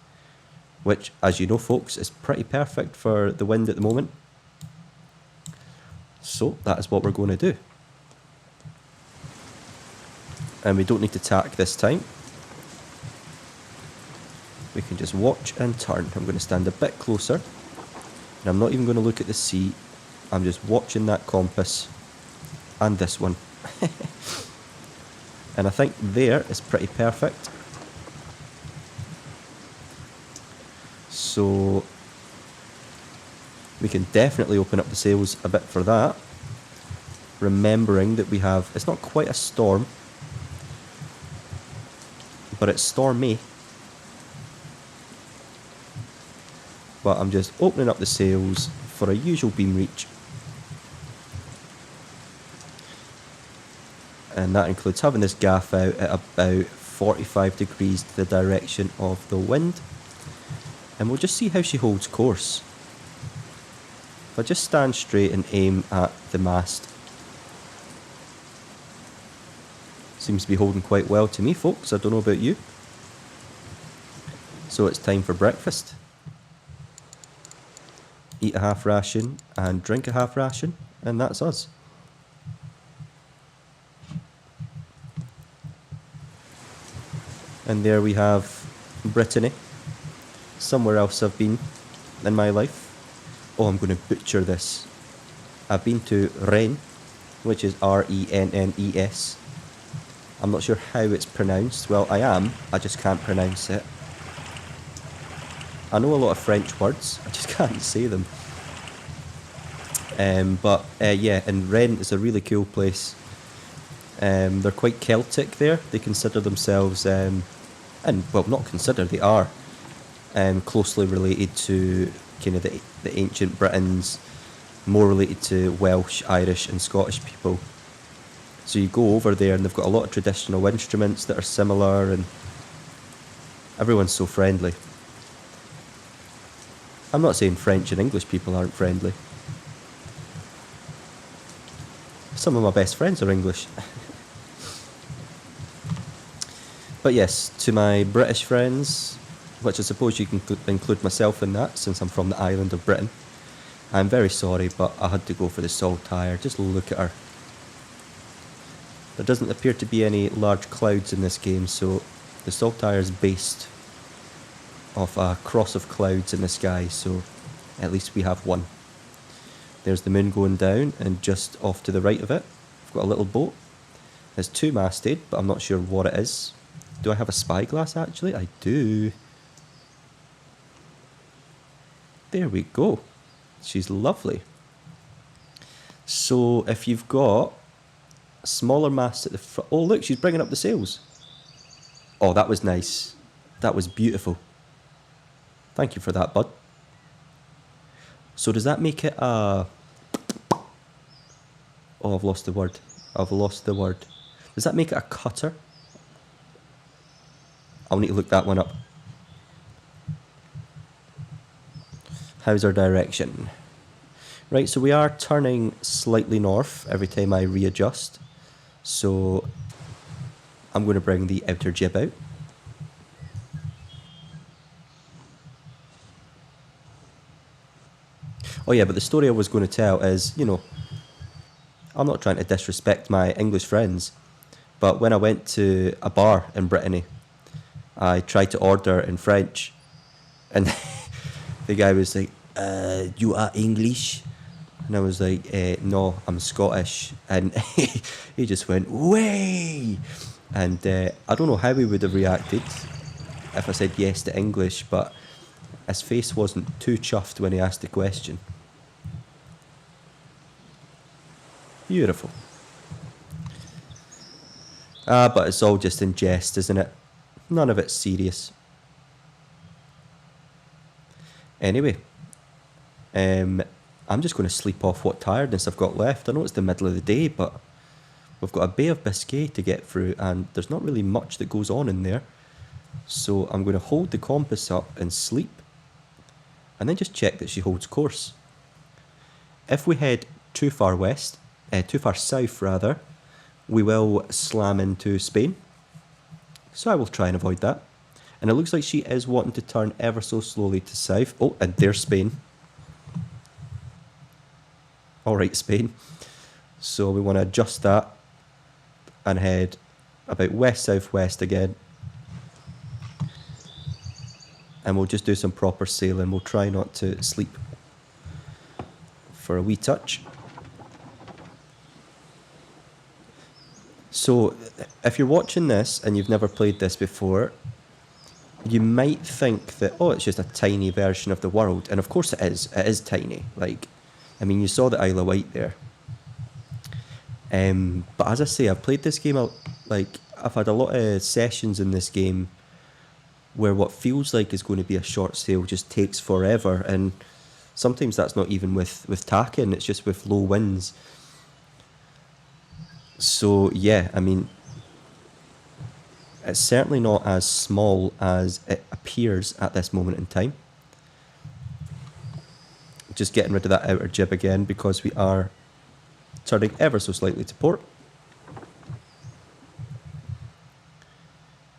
which, as you know folks, is pretty perfect for the wind at the moment. So that is what we're going to do. And we don't need to tack this time. We can just watch and turn. I'm going to stand a bit closer, and I'm not even going to look at the sea. I'm just watching that compass and this one. And I think there is pretty perfect. So we can definitely open up the sails a bit for that. Remembering that we have, it's not quite a storm, but it's stormy. But I'm just opening up the sails for a usual beam reach. And that includes having this gaff out at about 45 degrees to the direction of the wind. And we'll just see how she holds course. If I just stand straight and aim at the mast. Seems to be holding quite well to me, folks. I don't know about you. So it's time for breakfast. Eat a half ration and drink a half ration, and that's us. And there we have Brittany. Somewhere else I've been in my life. Oh, I'm going to butcher this. I've been to Rennes, which is Rennes. I'm not sure how it's pronounced. Well, I just can't pronounce it. I know a lot of French words, I just can't say them. Yeah, and Rennes is a really cool place. They're quite Celtic there. They consider themselves, not consider, they are closely related to kind of the ancient Britons, more related to Welsh, Irish and Scottish people. So you go over there and they've got a lot of traditional instruments that are similar, and everyone's so friendly. I'm not saying French and English people aren't friendly. Some of my best friends are English. But yes, to my British friends, which I suppose you can include myself in that since I'm from the island of Britain, I'm very sorry, but I had to go for the saltire. Just look at her. There doesn't appear to be any large clouds in this game, so the saltire is based off a cross of clouds in the sky, so at least we have one. There's the moon going down, and just off to the right of it, I've got a little boat. It's two-masted, but I'm not sure what it is. Do I have a spyglass, actually? I do. There we go. She's lovely. So, if you've got a smaller mast at the front... Oh, look, she's bringing up the sails. Oh, that was nice. That was beautiful. Thank you for that, bud. So does that make it a... Oh, I've lost the word. Does that make it a cutter? I'll need to look that one up. How's our direction? Right, so we are turning slightly north every time I readjust. So I'm going to bring the outer jib out. Oh yeah, but the story I was going to tell is, I'm not trying to disrespect my English friends, but when I went to a bar in Brittany, I tried to order in French, and the guy was like, you are English? And I was like, no, I'm Scottish. And he just went, way! And I don't know how he would have reacted if I said yes to English, but his face wasn't too chuffed when he asked the question. Beautiful. But it's all just in jest, isn't it? None of it's serious. Anyway, I'm just going to sleep off what tiredness I've got left. I know it's the middle of the day, but we've got a Bay of Biscay to get through, and there's not really much that goes on in there. So I'm going to hold the compass up and sleep, and then just check that she holds course. If we head too far south rather, we will slam into Spain. So I will try and avoid that. And it looks like she is wanting to turn ever so slowly to south. Oh, and there's Spain. Alright, Spain. So we want to adjust that and head about west-southwest again. And we'll just do some proper sailing. We'll try not to sleep for a wee touch. So, if you're watching this and you've never played this before, you might think that, oh, it's just a tiny version of the world. And of course it is. It is tiny. You saw the Isle of Wight there. But as I say, I've played this game a I've had a lot of sessions in this game where what feels like is going to be a short sail just takes forever, and sometimes that's not even with tacking, it's just with low winds. So yeah, I mean, it's certainly not as small as it appears at this moment in time. Just getting rid of that outer jib again because we are turning ever so slightly to port.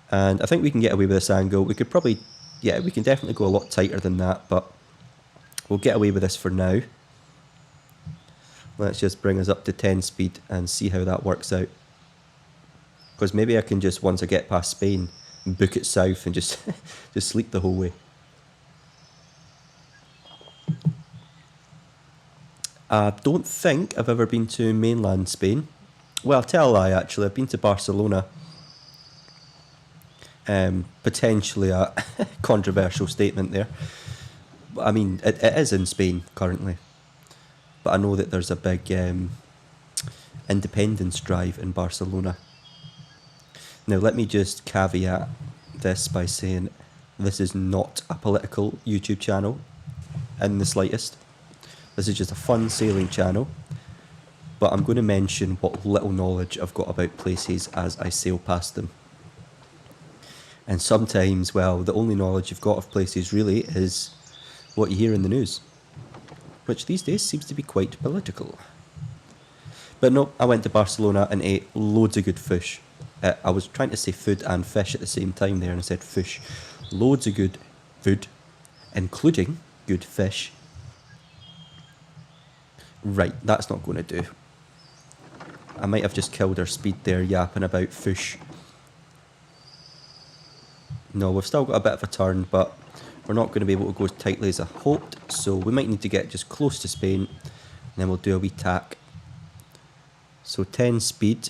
And I think we can get away with this angle. We could probably, yeah, we can definitely go a lot tighter than that, but we'll get away with this for now. Let's just bring us up to 10 speed and see how that works out. Because maybe I can just, once I get past Spain, book it south and just just sleep the whole way. I don't think I've ever been to mainland Spain. Well, tell a lie actually, I've been to Barcelona. Potentially a controversial statement there. I mean, it is in Spain currently. But I know that there's a big independence drive in Barcelona. Now, let me just caveat this by saying this is not a political YouTube channel in the slightest. This is just a fun sailing channel. But I'm going to mention what little knowledge I've got about places as I sail past them. And sometimes, well, the only knowledge you've got of places really is what you hear in the news, which these days seems to be quite political. But no, I went to Barcelona and ate loads of good fish. I was trying to say food and fish at the same time there, and I said fish. Loads of good food, including good fish. Right, that's not going to do. I might have just killed our speed there, yapping about fish. No, we've still got a bit of a turn, but we're not going to be able to go as tightly as I hoped, so we might need to get just close to Spain, and then we'll do a wee tack. So 10 speed.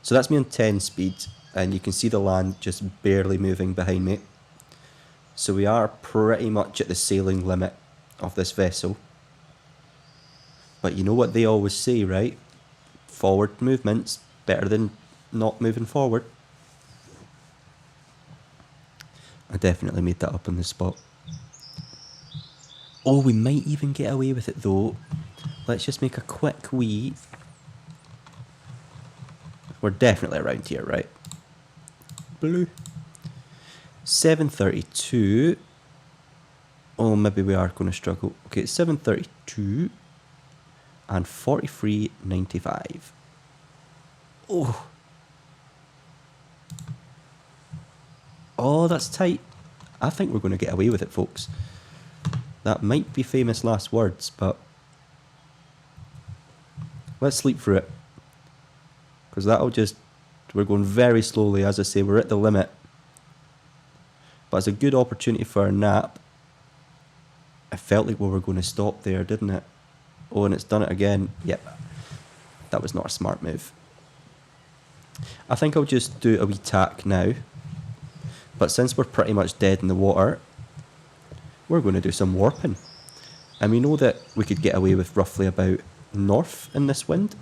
So that's me on 10 speed, and you can see the land just barely moving behind me. So we are pretty much at the sailing limit of this vessel. But you know what they always say, right? Forward movement's better than not moving forward. I definitely made that up on the spot. Oh, we might even get away with it though. Let's just make a quick wee... We're definitely around here, right? Blue. 732. Oh, maybe we are going to struggle. Okay, it's 732 and 43.95. Oh. Oh, that's tight. I think we're going to get away with it, folks. That might be famous last words, but let's sleep through it. Because that'll just... We're going very slowly, as I say, we're at the limit. But it's a good opportunity for a nap. It felt like we were going to stop there, didn't it? Oh, and it's done it again. Yep. That was not a smart move. I think I'll just do a wee tack now. But since we're pretty much dead in the water, we're going to do some warping. And we know that we could get away with roughly about north in this wind.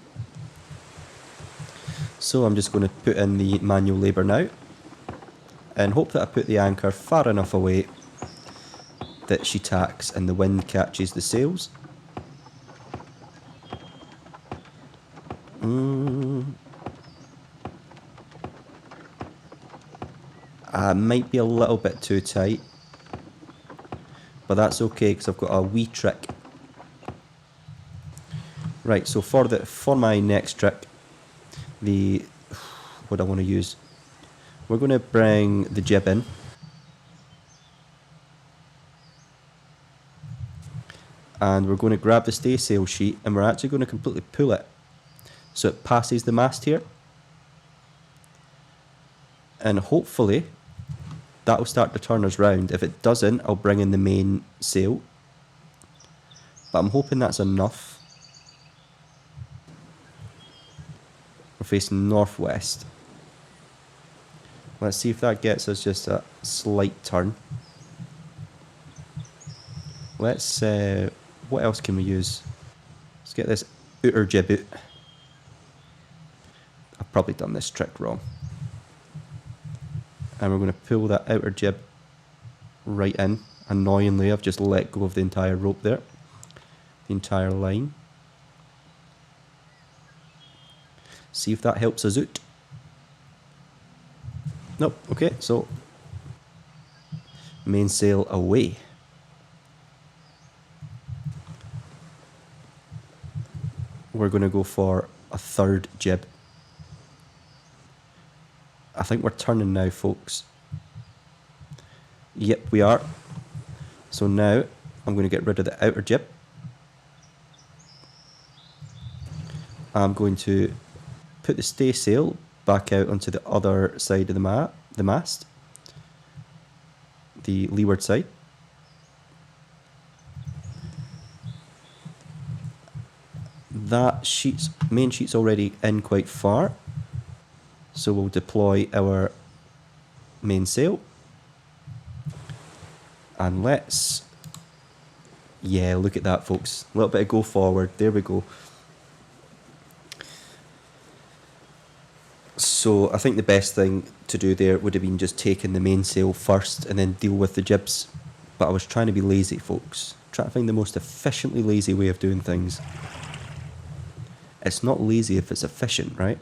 So I'm just going to put in the manual labour now. And hope that I put the anchor far enough away that she tacks and the wind catches the sails. Might be a little bit too tight, but that's okay because I've got a wee trick. Right, so for my next trick, what I want to use, we're going to bring the jib in. And we're going to grab the staysail sheet and we're actually going to completely pull it so it passes the mast here. And hopefully that will start to turn us round. If it doesn't, I'll bring in the main sail. But I'm hoping that's enough. We're facing northwest. Let's see if that gets us just a slight turn. Let's, what else can we use? Let's get this outer jib out. I've probably done this trick wrong. And we're going to pull that outer jib right in. Annoyingly, I've just let go of the entire rope there. The entire line. See if that helps us out. Nope, okay, so mainsail away. We're going to go for a third jib. I think we're turning now, folks. Yep, we are. So now I'm going to get rid of the outer jib. I'm going to put the staysail back out onto the other side of the mast, the leeward side. That main sheet's already in quite far, so we'll deploy our mainsail. And yeah, look at that, folks. A little bit of go forward. There we go. So I think the best thing to do there would have been just taking the mainsail first and then deal with the jibs. But I was trying to be lazy, folks. Trying to find the most efficiently lazy way of doing things. It's not lazy if it's efficient, right?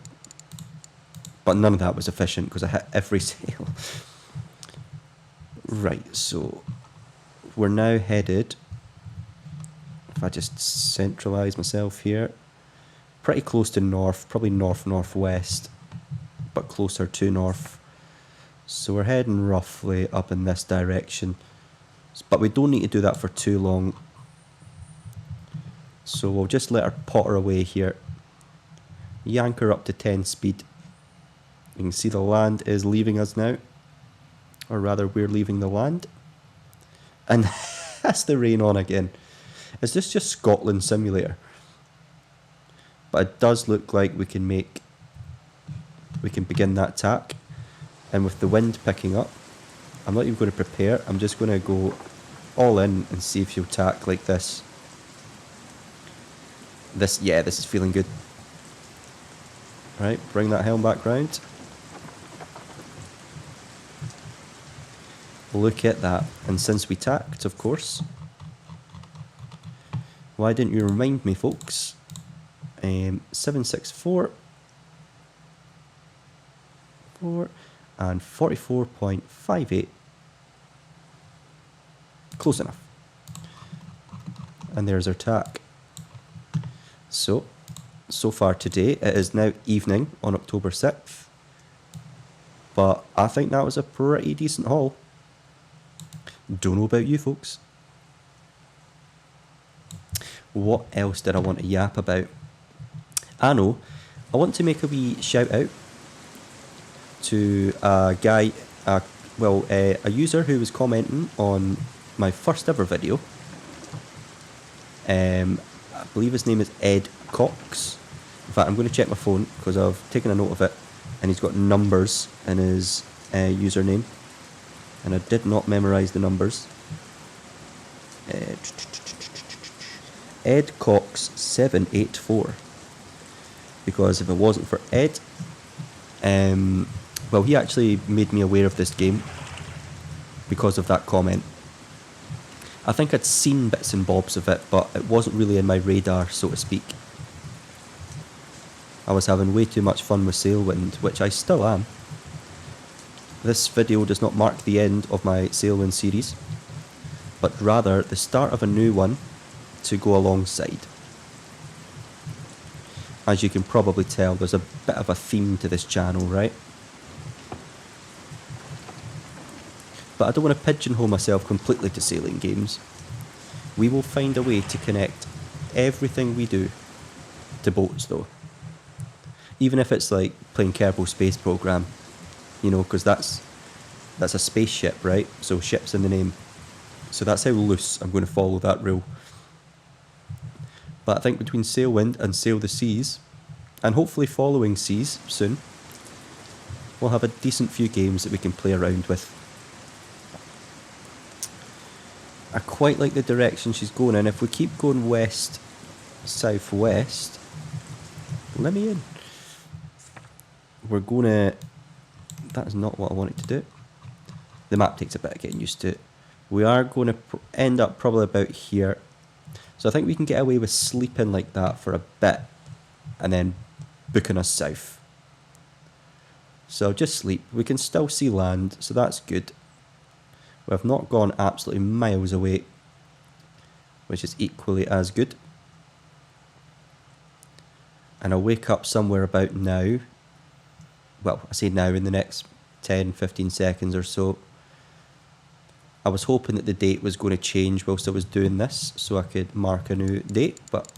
But none of that was efficient because I hit every sail. Right, so we're now headed, if I just centralise myself here, pretty close to north, probably north-northwest, but closer to north. So we're heading roughly up in this direction, but we don't need to do that for too long. So we'll just let her potter away here. Yank her up to 10 speed. You can see the land is leaving us now. Or rather, we're leaving the land. And that's the rain on again. Is this just Scotland Simulator? But it does look like we can begin that tack. And with the wind picking up, I'm not even going to prepare. I'm just going to go all in and see if you'll tack like this. Yeah, this is feeling good. Right, bring that helm back round. Look at that. And since we tacked, of course. Why didn't you remind me, folks? 764. 4 and 44.58. Close enough. And there's our tack. So far today, it is now evening on October 6th. But I think that was a pretty decent haul. Don't know about you folks. What else did I want to yap about? I know, I want to make a wee shout out to a guy, a user who was commenting on my first ever video. I believe his name is Ed Cox. In fact, I'm going to check my phone because I've taken a note of it, and he's got numbers in his username, and I did not memorise the numbers. Ed Cox 784. Because if it wasn't for Ed, he actually made me aware of this game because of that comment. I think I'd seen bits and bobs of it, but it wasn't really in my radar, so to speak. I was having way too much fun with Sailwind, which I still am. This video does not mark the end of my Sailwind series, but rather the start of a new one to go alongside. As you can probably tell, there's a bit of a theme to this channel, right? But I don't want to pigeonhole myself completely to sailing games. We will find a way to connect everything we do to boats though. Even if it's like playing Kerbal Space Program, you know, because that's a spaceship, right? So ship's in the name. So that's how loose I'm going to follow that rule. But I think between Sailwind and Sail the Seas, and hopefully following Seas soon, we'll have a decent few games that we can play around with. I quite like the direction she's going in. If we keep going west, southwest, let me in. We're going to... That is not what I wanted to do. The map takes a bit of getting used to. We are going to end up probably about here. So I think we can get away with sleeping like that for a bit and then booking us south. So just sleep. We can still see land, so that's good. We have not gone absolutely miles away, which is equally as good. And I'll wake up somewhere about now. Well, I say now, in the next 10, 15 seconds or so. I was hoping that the date was going to change whilst I was doing this, so I could mark a new date, but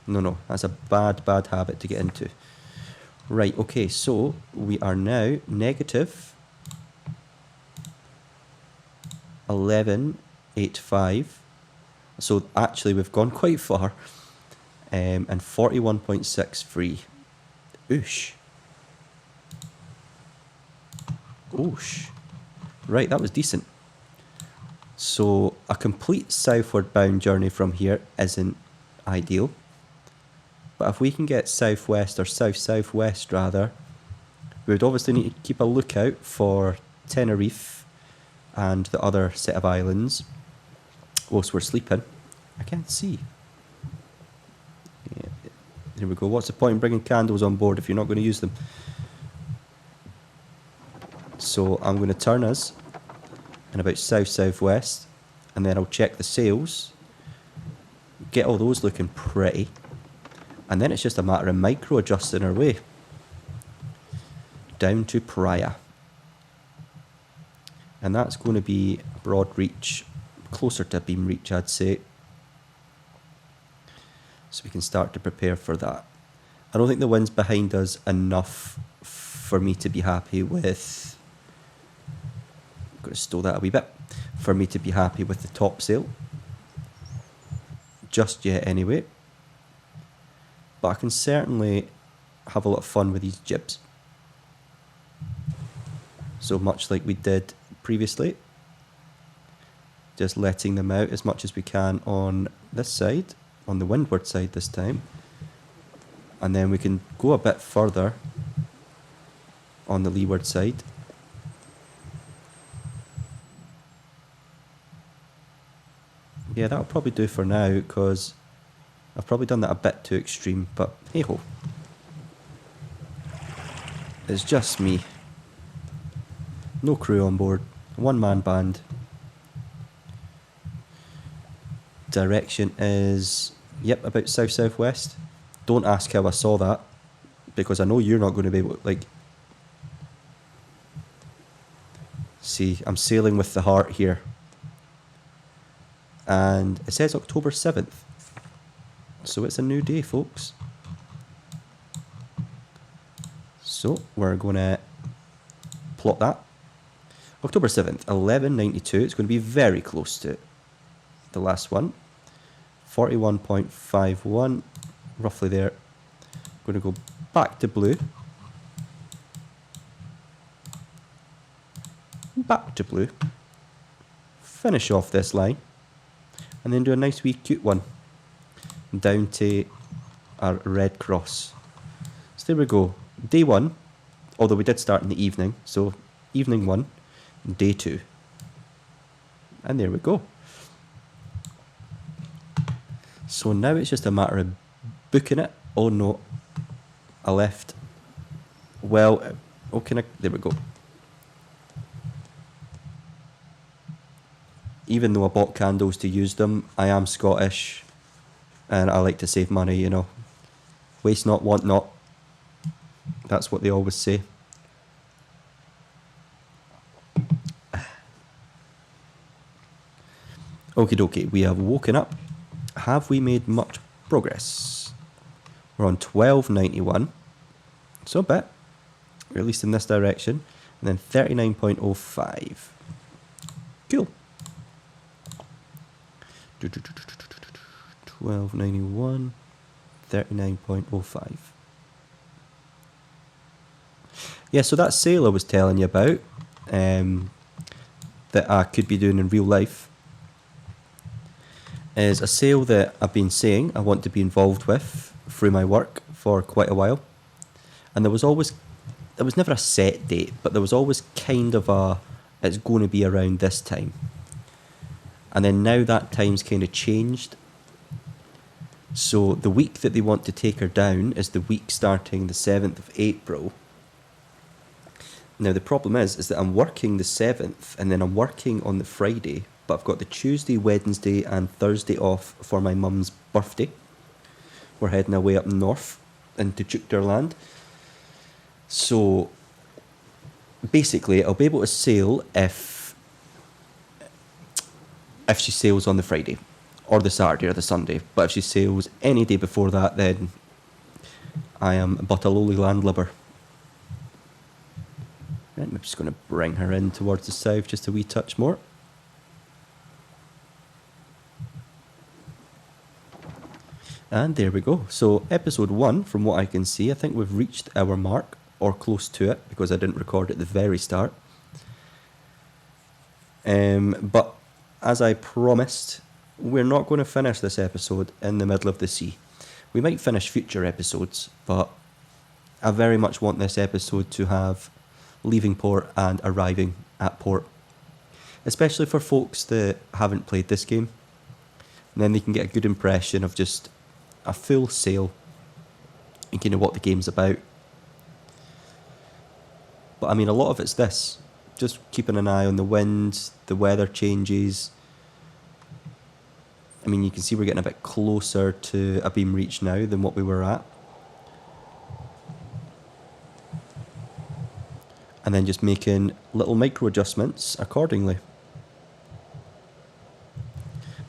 no, that's a bad habit to get into. Right, okay, so we are now negative 11.85. So actually we've gone quite far, and 41.6 free. Oosh. Oosh. Right, that was decent. So a complete southward bound journey from here isn't ideal. But if we can get southwest or south-southwest rather, we would obviously need to keep a lookout for Tenerife and the other set of islands whilst we're sleeping. I can't see. Yeah, there we go. What's the point in bringing candles on board if you're not going to use them? So I'm going to turn us in about south-southwest, and then I'll check the sails, get all those looking pretty, and then it's just a matter of micro adjusting our way down to Praia. And that's going to be broad reach, closer to beam reach I'd say. So we can start to prepare for that. I don't think the wind's behind us enough for me to be happy with... I'm going to stow that a wee bit. For me to be happy with the topsail. Just yet anyway. But I can certainly have a lot of fun with these jibs. So much like we did previously. Just letting them out as much as we can on this side. On the windward side this time. And then we can go a bit further on the leeward side. Yeah, that'll probably do for now, because I've probably done that a bit too extreme, but hey-ho. It's just me. No crew on board. One-man band. Direction is, yep, about south-southwest. Don't ask how I saw that, because I know you're not going to be able to, like... See, I'm sailing with the heart here. And it says October 7th. So it's a new day, folks. So we're going to plot that. October 7th, 1192. It's going to be very close to the last one. 41.51, roughly there. Going to go back to blue. Back to blue. Finish off this line. And then do a nice wee cute one down to our red cross. So there we go. Day 1, although we did start in the evening, so evening 1, day 2. And there we go. So now it's just a matter of booking it. Oh no, I left. Well, there we go. Even though I bought candles to use them, I am Scottish and I like to save money, you know. Waste not, want not. That's what they always say. Okie dokie, we have woken up. Have we made much progress? We're on 1291. So a bit, or at least in this direction. And then 39.05. Cool. 1291, 39.05. Yeah, so that sail I was telling you about, that I could be doing in real life, is a sail that I've been saying I want to be involved with through my work for quite a while. And there was never a set date, but there was always kind of a it's going to be around this time. And then now that time's kind of changed. So the week that they want to take her down is the week starting the 7th of April. Now the problem is that I'm working the 7th and then I'm working on the Friday, but I've got the Tuesday, Wednesday and Thursday off for my mum's birthday. We're heading away up north into Jukterland. So basically I'll be able to sail if she sails on the Friday or the Saturday or the Sunday. But if she sails any day before that, then I am but a lowly landlubber. Right, I'm just going to bring her in towards the south just a wee touch more. And there we go. So episode 1, from what I can see, I think we've reached our mark, or close to it, because I didn't record at the very start. But as I promised, we're not going to finish this episode in the middle of the sea. We might finish future episodes, but I very much want this episode to have leaving port and arriving at port, especially for folks that haven't played this game. And then they can get a good impression of just a full sail and kind of what the game's about. But I mean, a lot of it's this, just keeping an eye on the wind, the weather changes. I mean, you can see we're getting a bit closer to Abeam Reach now than what we were at. And then just making little micro adjustments accordingly.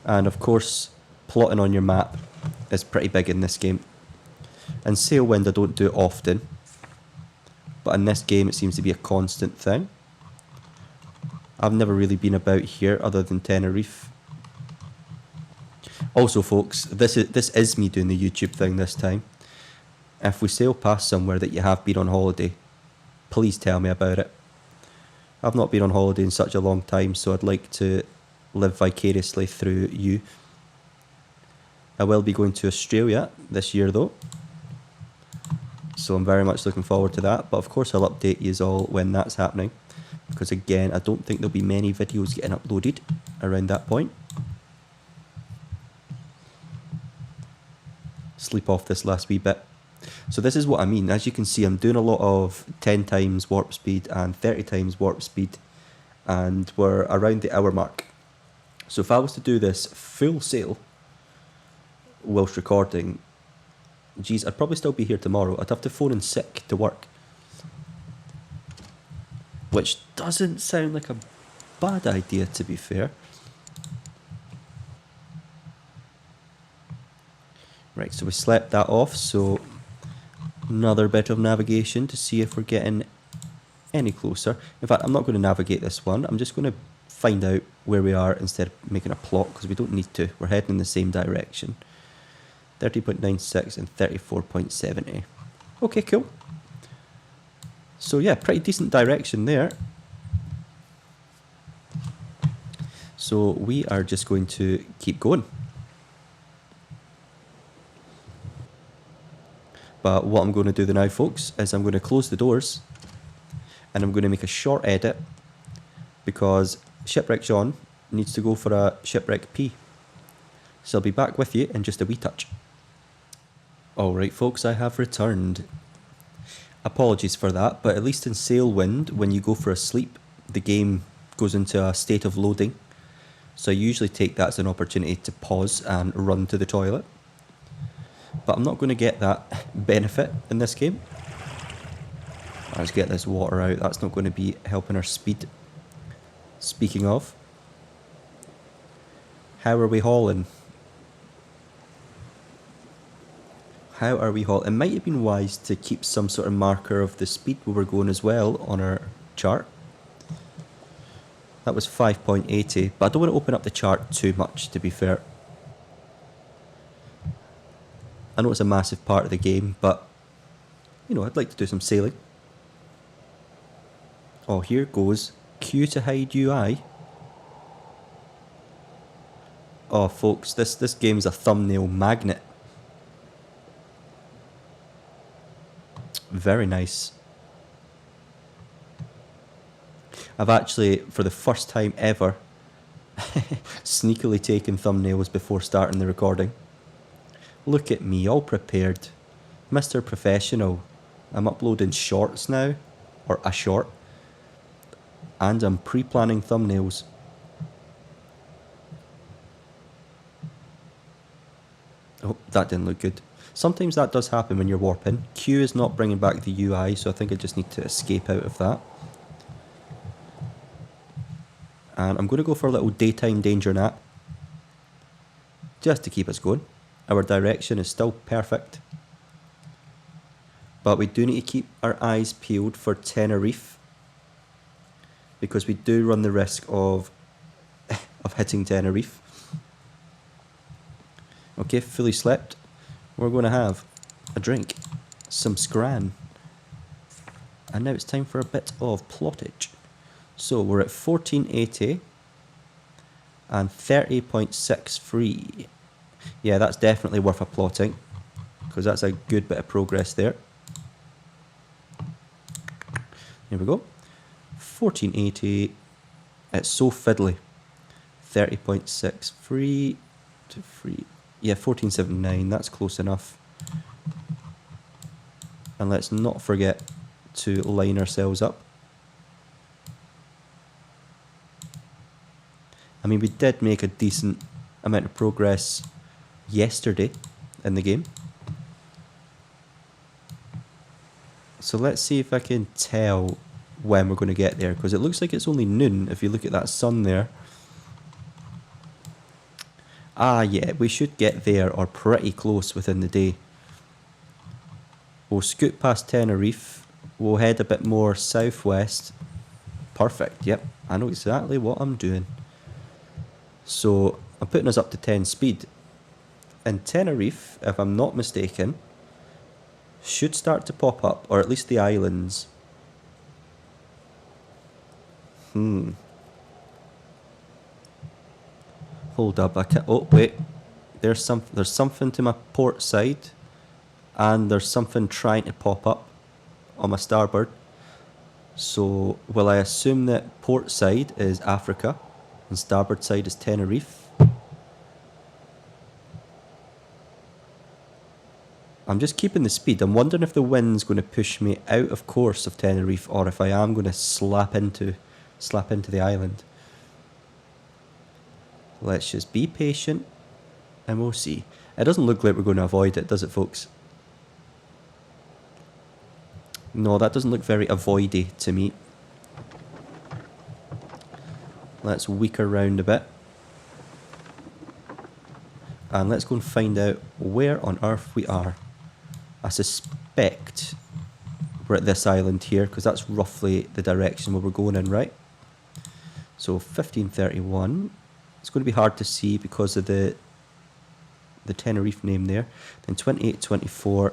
And of course, plotting on your map is pretty big in this game. And sail wind I don't do often, but in this game it seems to be a constant thing. I've never really been about here other than Tenerife. Also folks, this is me doing the YouTube thing this time. If we sail past somewhere that you have been on holiday, please tell me about it. I've not been on holiday in such a long time, so I'd like to live vicariously through you. I will be going to Australia this year though, so I'm very much looking forward to that. But of course I'll update you all when that's happening, because again I don't think there'll be many videos getting uploaded around that point. Sleep off this last wee bit. So this is what I mean. As you can see, I'm doing a lot of 10 times warp speed and 30 times warp speed, and we're around the hour mark. So if I was to do this full sail whilst recording, geez, I'd probably still be here tomorrow. I'd have to phone in sick to work, which doesn't sound like a bad idea, to be fair. Right, so we slept that off, so another bit of navigation to see if we're getting any closer. In fact, I'm not going to navigate this one. I'm just going to find out where we are instead of making a plot, because we don't need to. We're heading in the same direction. 30.96 and 34.70. Okay, cool. So yeah, pretty decent direction there. So we are just going to keep going. But what I'm going to do now, folks, is I'm going to close the doors and I'm going to make a short edit, because Shipwreck John needs to go for a shipwreck pee. So I'll be back with you in just a wee touch. Alright folks, I have returned. Apologies for that, but at least in Sailwind, when you go for a sleep, the game goes into a state of loading. So I usually take that as an opportunity to pause and run to the toilet. But I'm not going to get that benefit in this game. Let's get this water out. That's not going to be helping our speed. Speaking of, how are we hauling? How are we hauling? It might have been wise to keep some sort of marker of the speed we were going as well on our chart. That was 5.80, but I don't want to open up the chart too much, to be fair. I know it's a massive part of the game, but, you know, I'd like to do some sailing. Oh, here goes Q to hide UI. Oh, folks, this game's a thumbnail magnet. Very nice. I've actually, for the first time ever, sneakily taken thumbnails before starting the recording. Look at me, all prepared. Mr. Professional. I'm uploading shorts now, or a short, and I'm pre-planning thumbnails. Oh, that didn't look good. Sometimes that does happen when you're warping. Q is not bringing back the UI, so I think I just need to escape out of that. And I'm going to go for a little daytime danger nap, just to keep us going. Our direction is still perfect, but we do need to keep our eyes peeled for Tenerife, because we do run the risk of hitting Tenerife. Okay, fully slept. We're going to have a drink, some scran, and now it's time for a bit of plottage. So we're at 1480 and 30.63. Yeah, that's definitely worth a plotting, because that's a good bit of progress there. Here we go. 1480. It's so fiddly. 30.63 to 3. Yeah, 1479. That's close enough. And let's not forget to line ourselves up. I mean, we did make a decent amount of progress yesterday in the game. So let's see if I can tell when we're going to get there, because it looks like it's only noon if you look at that sun there. Ah, yeah, we should get there or pretty close within the day. We'll scoot past Tenerife. We'll head a bit more southwest. Perfect, yep. I know exactly what I'm doing. So I'm putting us up to 10 speed. And Tenerife, if I'm not mistaken, should start to pop up, or at least the islands. Hold up, I can't. Oh wait, there's something to my port side, and there's something trying to pop up on my starboard. So will I assume that port side is Africa, and starboard side is Tenerife? I'm just keeping the speed. I'm wondering if the wind's going to push me out of course of Tenerife, or if I am going to slap into the island. Let's just be patient and we'll see. It doesn't look like we're going to avoid it, does it, folks? No, that doesn't look very avoidy to me. Let's weak around a bit. And let's go and find out where on earth we are. I suspect we're at this island here, because that's roughly the direction where we're going in, right? So 1531. It's going to be hard to see because of the Tenerife name there. Then 2824.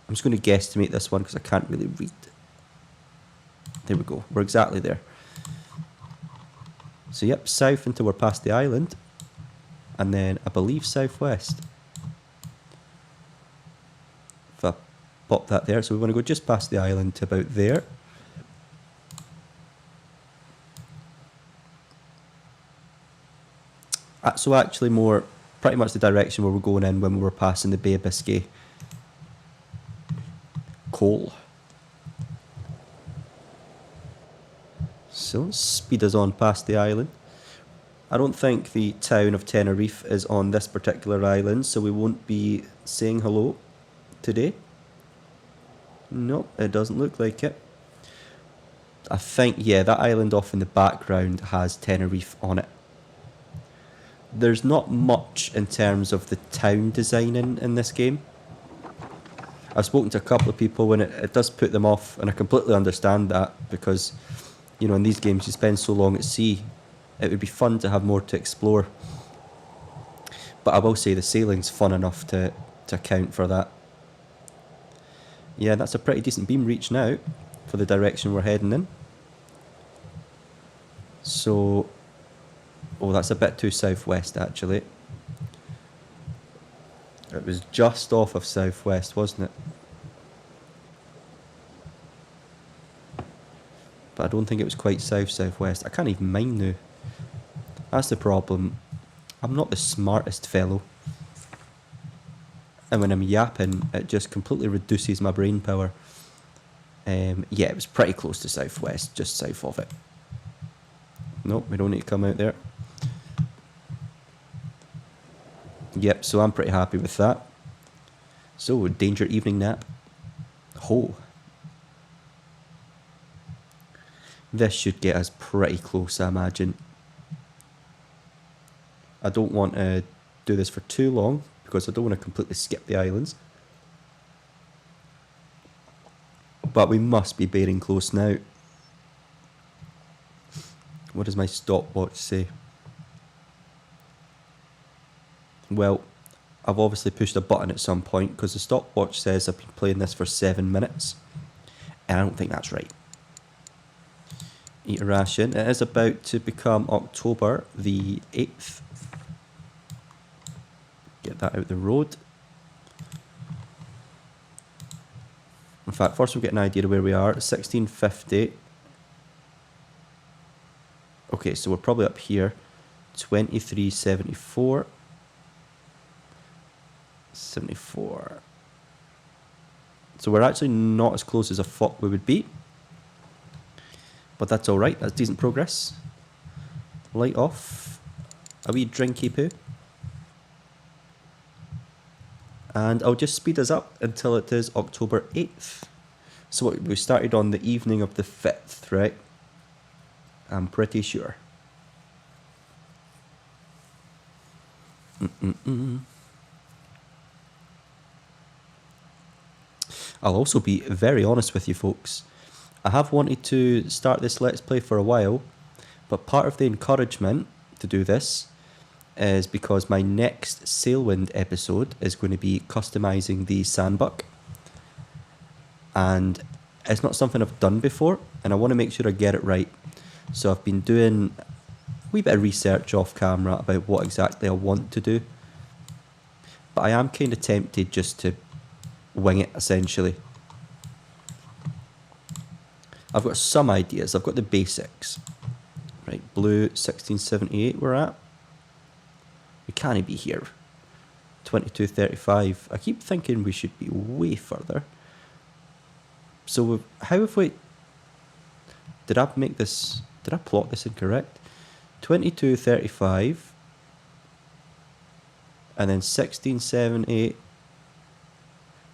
I'm just going to guesstimate this one because I can't really read. There we go. We're exactly there. So yep, south until we're past the island. And then I believe southwest. If I pop that there. So we want to go just past the island to about there. So actually more, pretty much the direction where we're going in when we were passing the Bay of Biscay. Coal. So let's speed us on past the island. I don't think the town of Tenerife is on this particular island, so we won't be saying hello today. Nope, it doesn't look like it. I think, yeah, that island off in the background has Tenerife on it. There's not much in terms of the town design in this game. I've spoken to a couple of people and it does put them off, and I completely understand that, because, you know, in these games you spend so long at sea, it would be fun to have more to explore. But I will say the sailing's fun enough to account for that. Yeah, that's a pretty decent beam reach now for the direction we're heading in. So, oh, that's a bit too southwest actually. It was just off of southwest, wasn't it? But I don't think it was quite south-southwest. I can't even mind now. That's the problem. I'm not the smartest fellow. And when I'm yapping, it just completely reduces my brain power. Yeah, it was pretty close to southwest, just south of it. Nope, we don't need to come out there. Yep, so I'm pretty happy with that. So, danger evening nap. Ho. This should get us pretty close, I imagine. I don't want to do this for too long, because I don't want to completely skip the islands. But we must be bearing close now. What does my stopwatch say? Well, I've obviously pushed a button at some point, because the stopwatch says I've been playing this for 7 minutes. And I don't think that's right. Eat a ration. It is about to become October the 8th. Get that out the road. In fact, first we'll get an idea of where we are. 1650. Okay, so we're probably up here. 2374. 74. So we're actually not as close as I thought we would be. But that's alright, that's decent progress. Light off. A wee drinky poo. And I'll just speed us up until it is October 8th. So we started on the evening of the 5th, right? I'm pretty sure. I'll also be very honest with you folks. I have wanted to start this Let's Play for a while, but part of the encouragement to do this is because my next Sailwind episode is going to be customising the sandbuck. And it's not something I've done before, and I want to make sure I get it right. So I've been doing a wee bit of research off camera about what exactly I want to do. But I am kind of tempted just to wing it, essentially. I've got some ideas. I've got the basics. Right, blue 1678 we're at. We can't be here. 2235. I keep thinking we should be way further. So how have we... Did I make this... Did I plot this incorrect? 2235. And then 1678.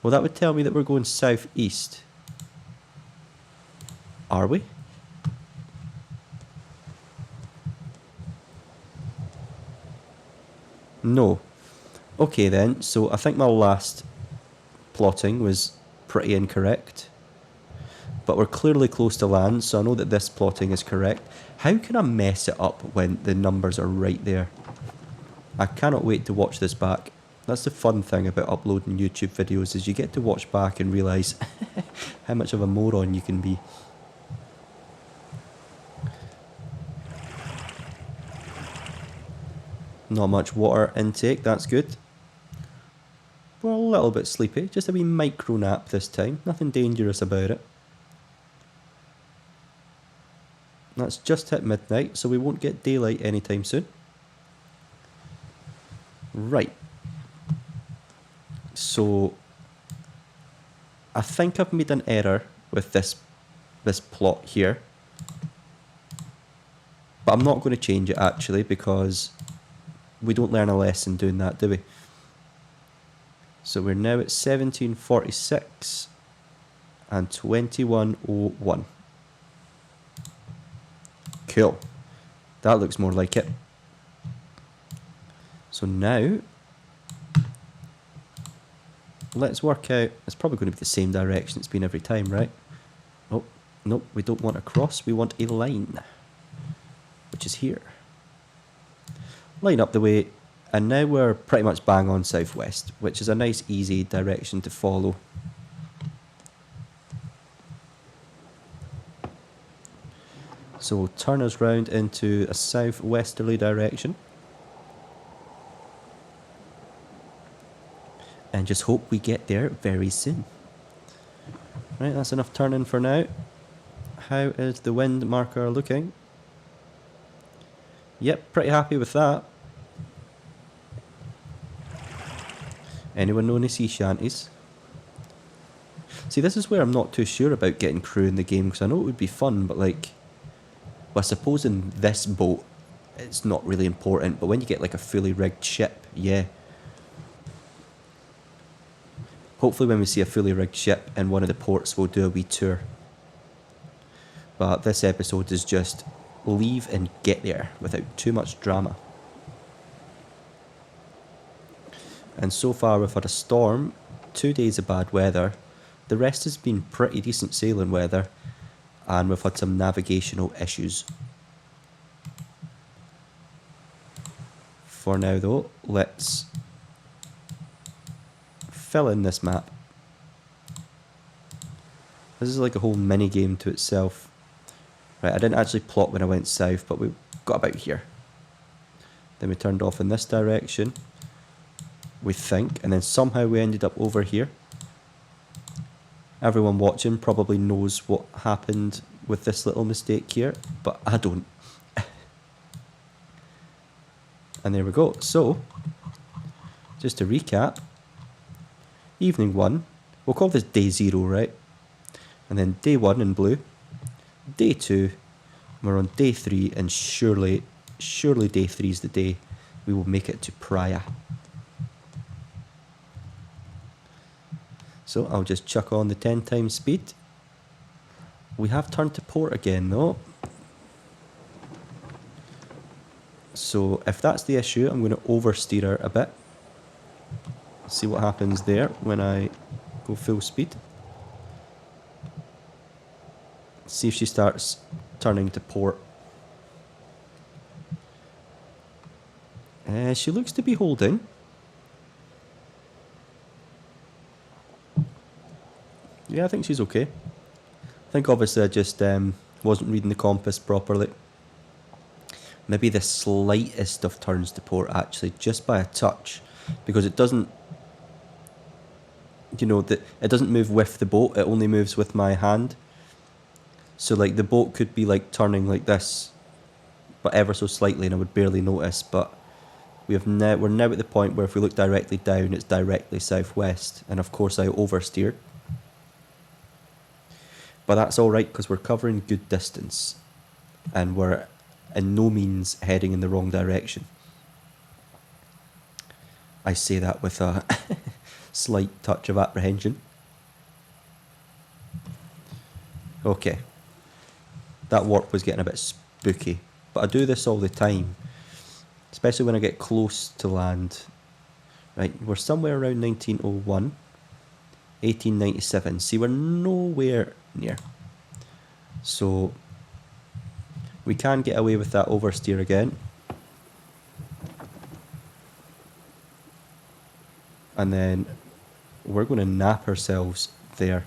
Well, that would tell me that we're going southeast. Are we? No. Okay then, so I think my last plotting was pretty incorrect. But we're clearly close to land, so I know that this plotting is correct. How can I mess it up when the numbers are right there? I cannot wait to watch this back. That's the fun thing about uploading YouTube videos, is you get to watch back and realise how much of a moron you can be. Not much water intake, that's good. We're a little bit sleepy, just a wee micro nap this time, nothing dangerous about it. That's just hit midnight, so we won't get daylight anytime soon. Right. So, I think I've made an error with this plot here. But I'm not going to change it actually, because we don't learn a lesson doing that, do we? So we're now at 1746 and 2101. Cool. That looks more like it. So now, let's work out, it's probably going to be the same direction it's been every time, right? Oh, nope, we don't want a cross, we want a line, which is here. Line up the way, and now we're pretty much bang on southwest, which is a nice easy direction to follow. So we'll turn us round into a southwesterly direction. And just hope we get there very soon. Right, that's enough turning for now. How is the wind marker looking? Yep, pretty happy with that. Anyone know any sea shanties? See, this is where I'm not too sure about getting crew in the game, because I know it would be fun, but like, well, I suppose in this boat, it's not really important, but when you get like a fully rigged ship, yeah. Hopefully when we see a fully rigged ship in one of the ports, we'll do a wee tour. But this episode is just leave and get there without too much drama. And so far we've had a storm, 2 days of bad weather, the rest has been pretty decent sailing weather, and we've had some navigational issues. For now though, let's fill in this map. This is like a whole mini game to itself. Right, I didn't actually plot when I went south, but we got about here. Then we turned off in this direction, we think, and then somehow we ended up over here. Everyone watching probably knows what happened with this little mistake here, but I don't. And there we go. So, just to recap, evening 1, we'll call this day 0, right? And then day 1 in blue, day 2, we're on day 3, and surely day 3 is the day we will make it to Praia. So I'll just chuck on the 10 times speed. We have turned to port again though. So if that's the issue, I'm going to oversteer her a bit. See what happens there when I go full speed. See if she starts turning to port. She looks to be holding. Yeah, I think she's okay. I think obviously I just wasn't reading the compass properly. Maybe the slightest of turns to port actually, just by a touch. Because it doesn't, you know, it doesn't move with the boat, it only moves with my hand. So like the boat could be like turning like this, but ever so slightly, and I would barely notice. But we're now at the point where if we look directly down, it's directly southwest, and of course I oversteered. But that's alright because we're covering good distance and we're in no means heading in the wrong direction. I say that with a slight touch of apprehension. Okay. That warp was getting a bit spooky, but I do this all the time, especially when I get close to land. Right, we're somewhere around 1901, 1897. See, we're nowhere near. So we can get away with that oversteer again. And then we're going to nap ourselves there.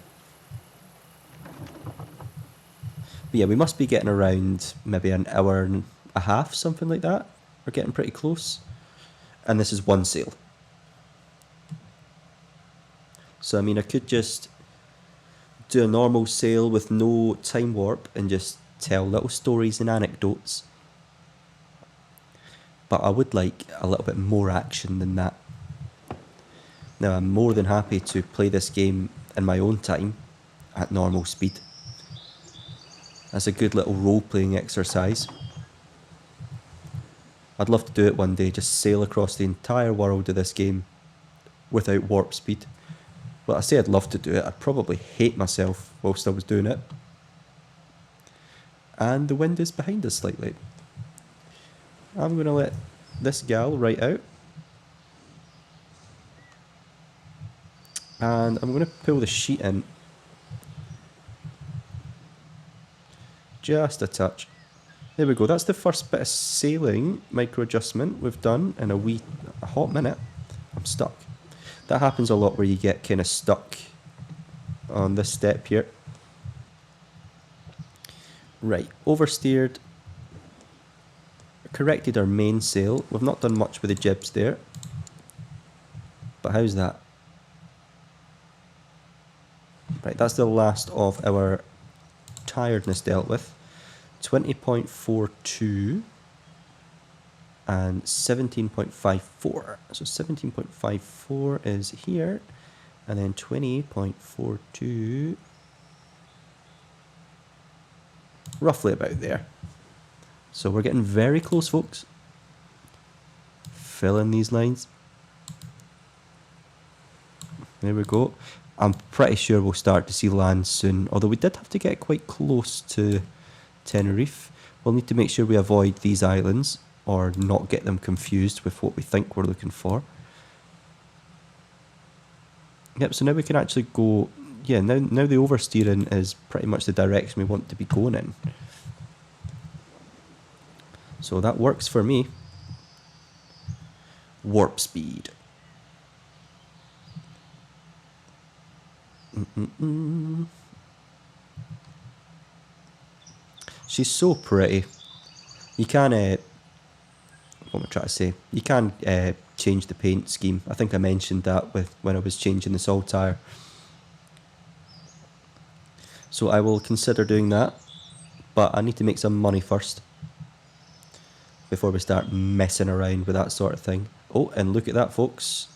But yeah, we must be getting around maybe an hour and a half, something like that. We're getting pretty close. And this is one sail. So I mean, I could just do a normal sail with no time warp and just tell little stories and anecdotes. But I would like a little bit more action than that. Now I'm more than happy to play this game in my own time at normal speed. That's a good little role-playing exercise. I'd love to do it one day, just sail across the entire world of this game without warp speed. Well, I say I'd love to do it, I'd probably hate myself whilst I was doing it. And the wind is behind us slightly. I'm going to let this gal right out. And I'm going to pull the sheet in. Just a touch. There we go, that's the first bit of sailing micro adjustment we've done in a hot minute. I'm stuck. That happens a lot where you get kind of stuck on this step here. Right, oversteered. Corrected our mainsail. We've not done much with the jibs there. But how's that? Right, that's the last of our tiredness dealt with. 20.42 and 17.54. So 17.54 is here, and then 20.42, roughly about there. So we're getting very close, folks. Fill in these lines. There we go. I'm pretty sure we'll start to see land soon, although we did have to get quite close to Tenerife. We'll need to make sure we avoid these islands or not get them confused with what we think we're looking for. Yep, so now we can actually go, yeah, now the oversteering is pretty much the direction we want to be going in. So that works for me. Warp speed. She's so pretty. You can, what am I trying to say? You can change the paint scheme. I think I mentioned that when I was changing the Saltire. So I will consider doing that, but I need to make some money first before we start messing around with that sort of thing. Oh, and look at that, folks.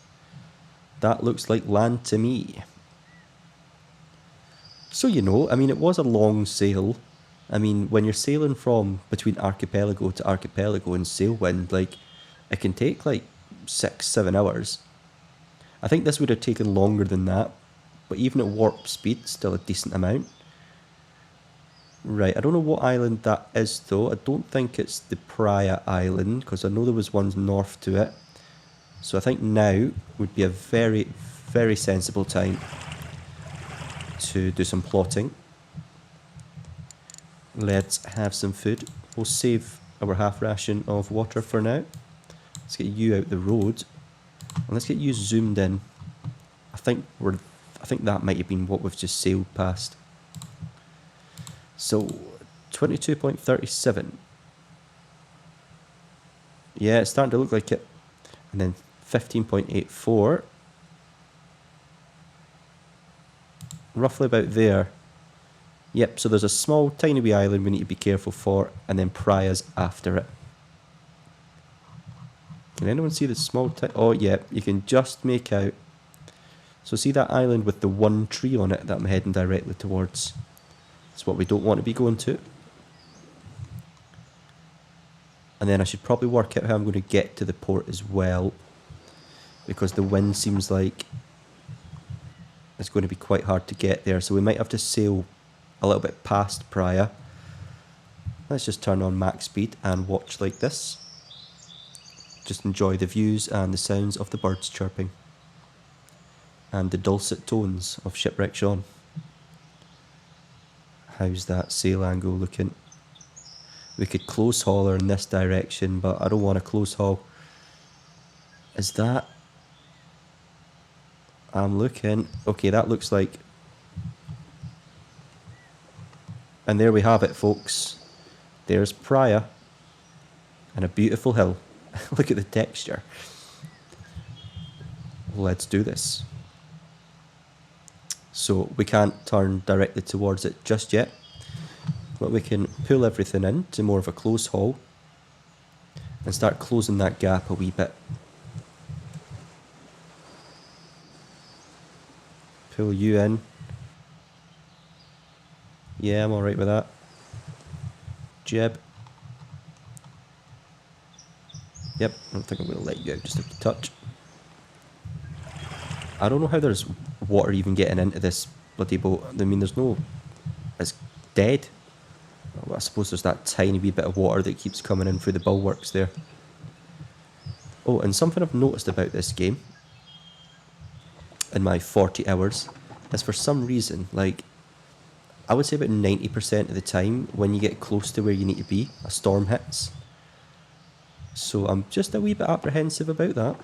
That looks like land to me. So, you know, I mean, it was a long sail. I mean, when you're sailing from between archipelago to archipelago in sailwind, like, it can take like 6-7 hours. I think this would have taken longer than that, but even at warp speed, still a decent amount. Right, I don't know what island that is though. I don't think it's the Praia island, because I know there was ones north to it. So I think now would be a very, very sensible time to do some plotting. Let's have some food. We'll save our half ration of water for now. Let's get you out the road, and let's get you zoomed in. I think that might have been what we've just sailed past. So 22.37. Yeah, it's starting to look like it. And then 15.84. Roughly about there. Yep, so there's a small, tiny wee island we need to be careful for, and then Praia's after it. Can anyone see the small, oh yeah, you can just make out. So see that island with the one tree on it that I'm heading directly towards? That's what we don't want to be going to. And then I should probably work out how I'm going to get to the port as well, because the wind seems like it's going to be quite hard to get there, so we might have to sail a little bit past Praia. Let's just turn on max speed and watch like this. Just enjoy the views and the sounds of the birds chirping and the dulcet tones of Shipwreck Sean. How's that sail angle looking? We could close haul her in this direction, but I don't want to close haul. Is that... I'm looking. Okay, that looks like... And there we have it, folks. There's Praia. And a beautiful hill. Look at the texture. Let's do this. So we can't turn directly towards it just yet, but we can pull everything in to more of a close haul and start closing that gap a wee bit. Pull you in. Yeah, I'm alright with that. Jib. Yep, I don't think I'm going to let you out just a touch. I don't know how there's water even getting into this bloody boat. I mean, there's no... It's dead. Well, I suppose there's that tiny wee bit of water that keeps coming in through the bulwarks there. Oh, and something I've noticed about this game in my 40 hours is for some reason, like, I would say about 90% of the time when you get close to where you need to be, a storm hits. So I'm just a wee bit apprehensive about that.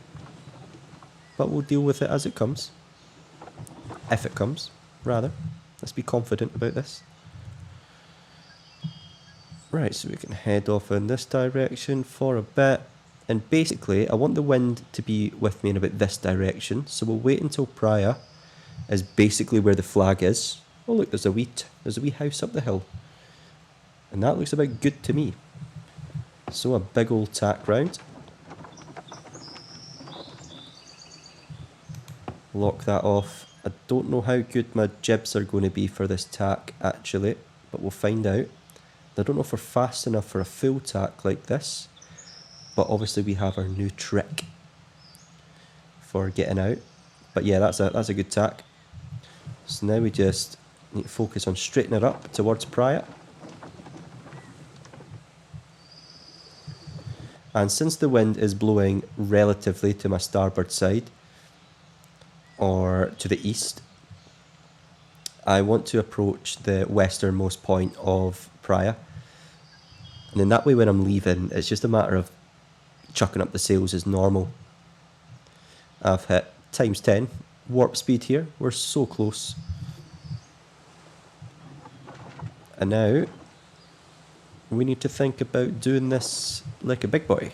But we'll deal with it as it comes. If it comes, rather. Let's be confident about this. Right, so we can head off in this direction for a bit. And basically, I want the wind to be with me in about this direction. So we'll wait until Praia is basically where the flag is. Oh look, there's a wee house up the hill. And that looks about good to me. So a big old tack round. Lock that off. I don't know how good my jibs are going to be for this tack actually, but we'll find out. I don't know if we're fast enough for a full tack like this, but obviously we have our new trick for getting out. But yeah, that's a good tack. So now we just need to focus on straightening it up towards Praia. And since the wind is blowing relatively to my starboard side, or to the east, I want to approach the westernmost point of Praia. And then that way when I'm leaving, it's just a matter of chucking up the sails as normal. I've hit times 10 warp speed here. We're so close. And now we need to think about doing this like a big boy.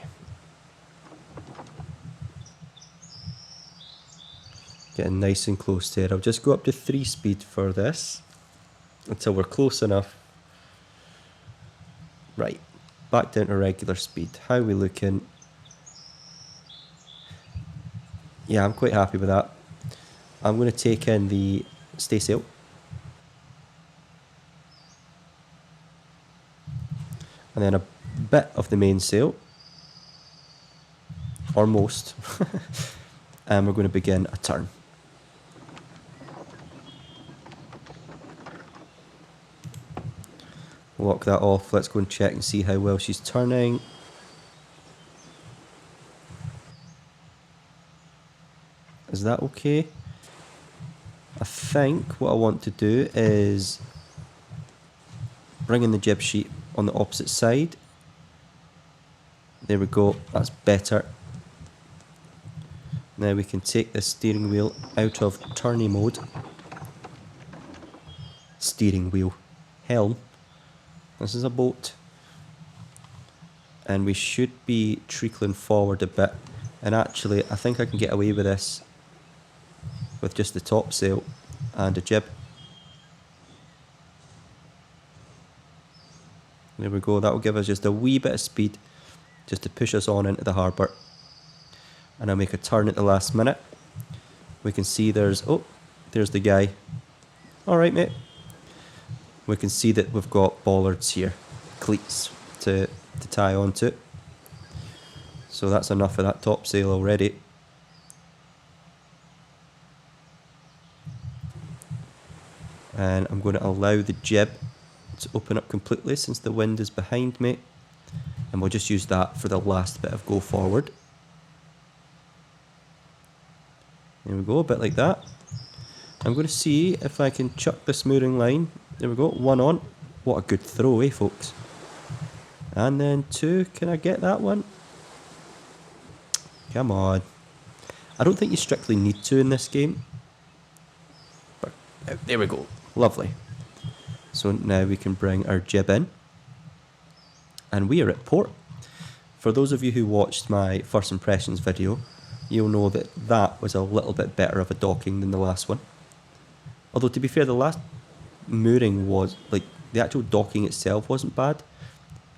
Getting nice and close there. I'll just go up to 3 speed for this until we're close enough. Right, back down to regular speed. How are we looking? Yeah, I'm quite happy with that. I'm going to take in the staysail. And then a bit of the mainsail. Or most. And we're going to begin a turn. Lock that off. Let's go and check and see how well she's turning. Is that okay? I think what I want to do is bring in the jib sheet on the opposite side. There we go, that's better. Now we can take the steering wheel out of tourney mode. Steering wheel. Helm. This is a boat. And we should be treacling forward a bit. And actually, I think I can get away with this with just the topsail and a jib. There we go, that will give us just a wee bit of speed just to push us on into the harbour. And I'll make a turn at the last minute. We can see there's the guy. Alright mate. We can see that we've got bollards here, cleats to tie onto. So that's enough of that topsail already. And I'm going to allow the jib to open up completely since the wind is behind me. And we'll just use that for the last bit of go forward. There we go, a bit like that. I'm going to see if I can chuck this mooring line. There we go, 1 on. What a good throw, eh, folks? And then 2, can I get that one? Come on. I don't think you strictly need to in this game. But there we go, lovely. So now we can bring our jib in. And we are at port. For those of you who watched my first impressions video, you'll know that that was a little bit better of a docking than the last one. Although to be fair, the last mooring was, like, the actual docking itself wasn't bad.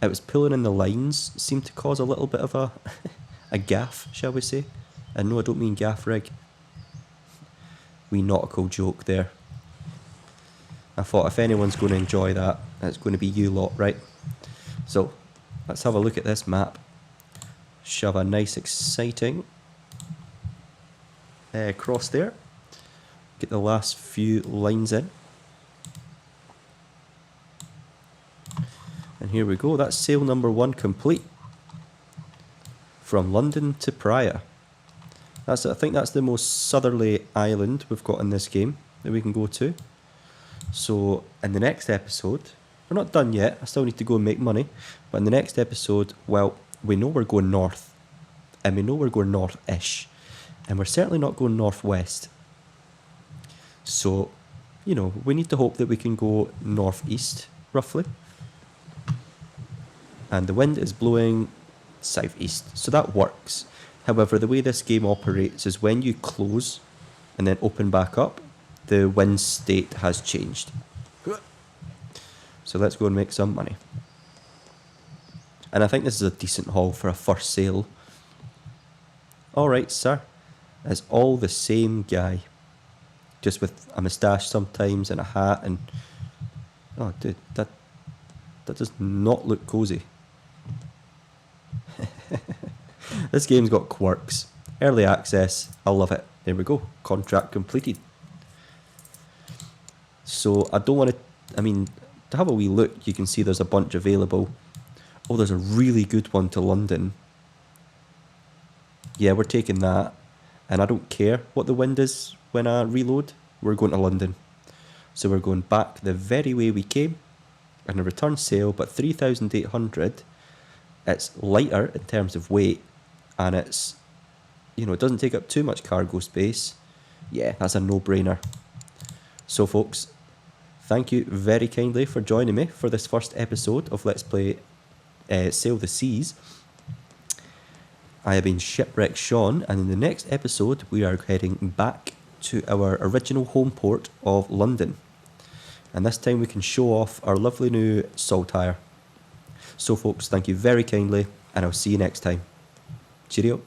It was pulling in the lines seemed to cause a little bit of a a gaff, shall we say. And no, I don't mean gaff rig. Wee nautical joke there. I thought if anyone's going to enjoy that, it's going to be you lot, right? So, let's have a look at this map. Shove a nice exciting cross there. Get the last few lines in. And here we go, that's sail number 1 complete. From London to Praia. I think that's the most southerly island we've got in this game that we can go to. So in the next episode, we're not done yet, I still need to go and make money. But in the next episode, well, we know we're going north. And we know we're going north-ish. And we're certainly not going northwest. So, you know, we need to hope that we can go northeast, roughly. And the wind is blowing southeast, so that works. However, the way this game operates is when you close and then open back up, the wind state has changed. So let's go and make some money. And I think this is a decent haul for a first sale. Alright, sir. It's all the same guy. Just with a moustache sometimes and a hat and... Oh, dude, that does not look cozy. This game's got quirks. Early access, I love it. There we go, contract completed. So I don't want to... I mean, to have a wee look, you can see there's a bunch available. Oh, there's a really good one to London. Yeah, we're taking that. And I don't care what the wind is when I reload. We're going to London. So we're going back the very way we came. And a return sale, but 3,800. It's lighter in terms of weight. And it's, you know, it doesn't take up too much cargo space. Yeah, that's a no-brainer. So folks, thank you very kindly for joining me for this first episode of Let's Play Sail the Seas. I have been Shipwreck Sean, and in the next episode we are heading back to our original home port of London. And this time we can show off our lovely new saltire. So folks, thank you very kindly, and I'll see you next time. Cheerio.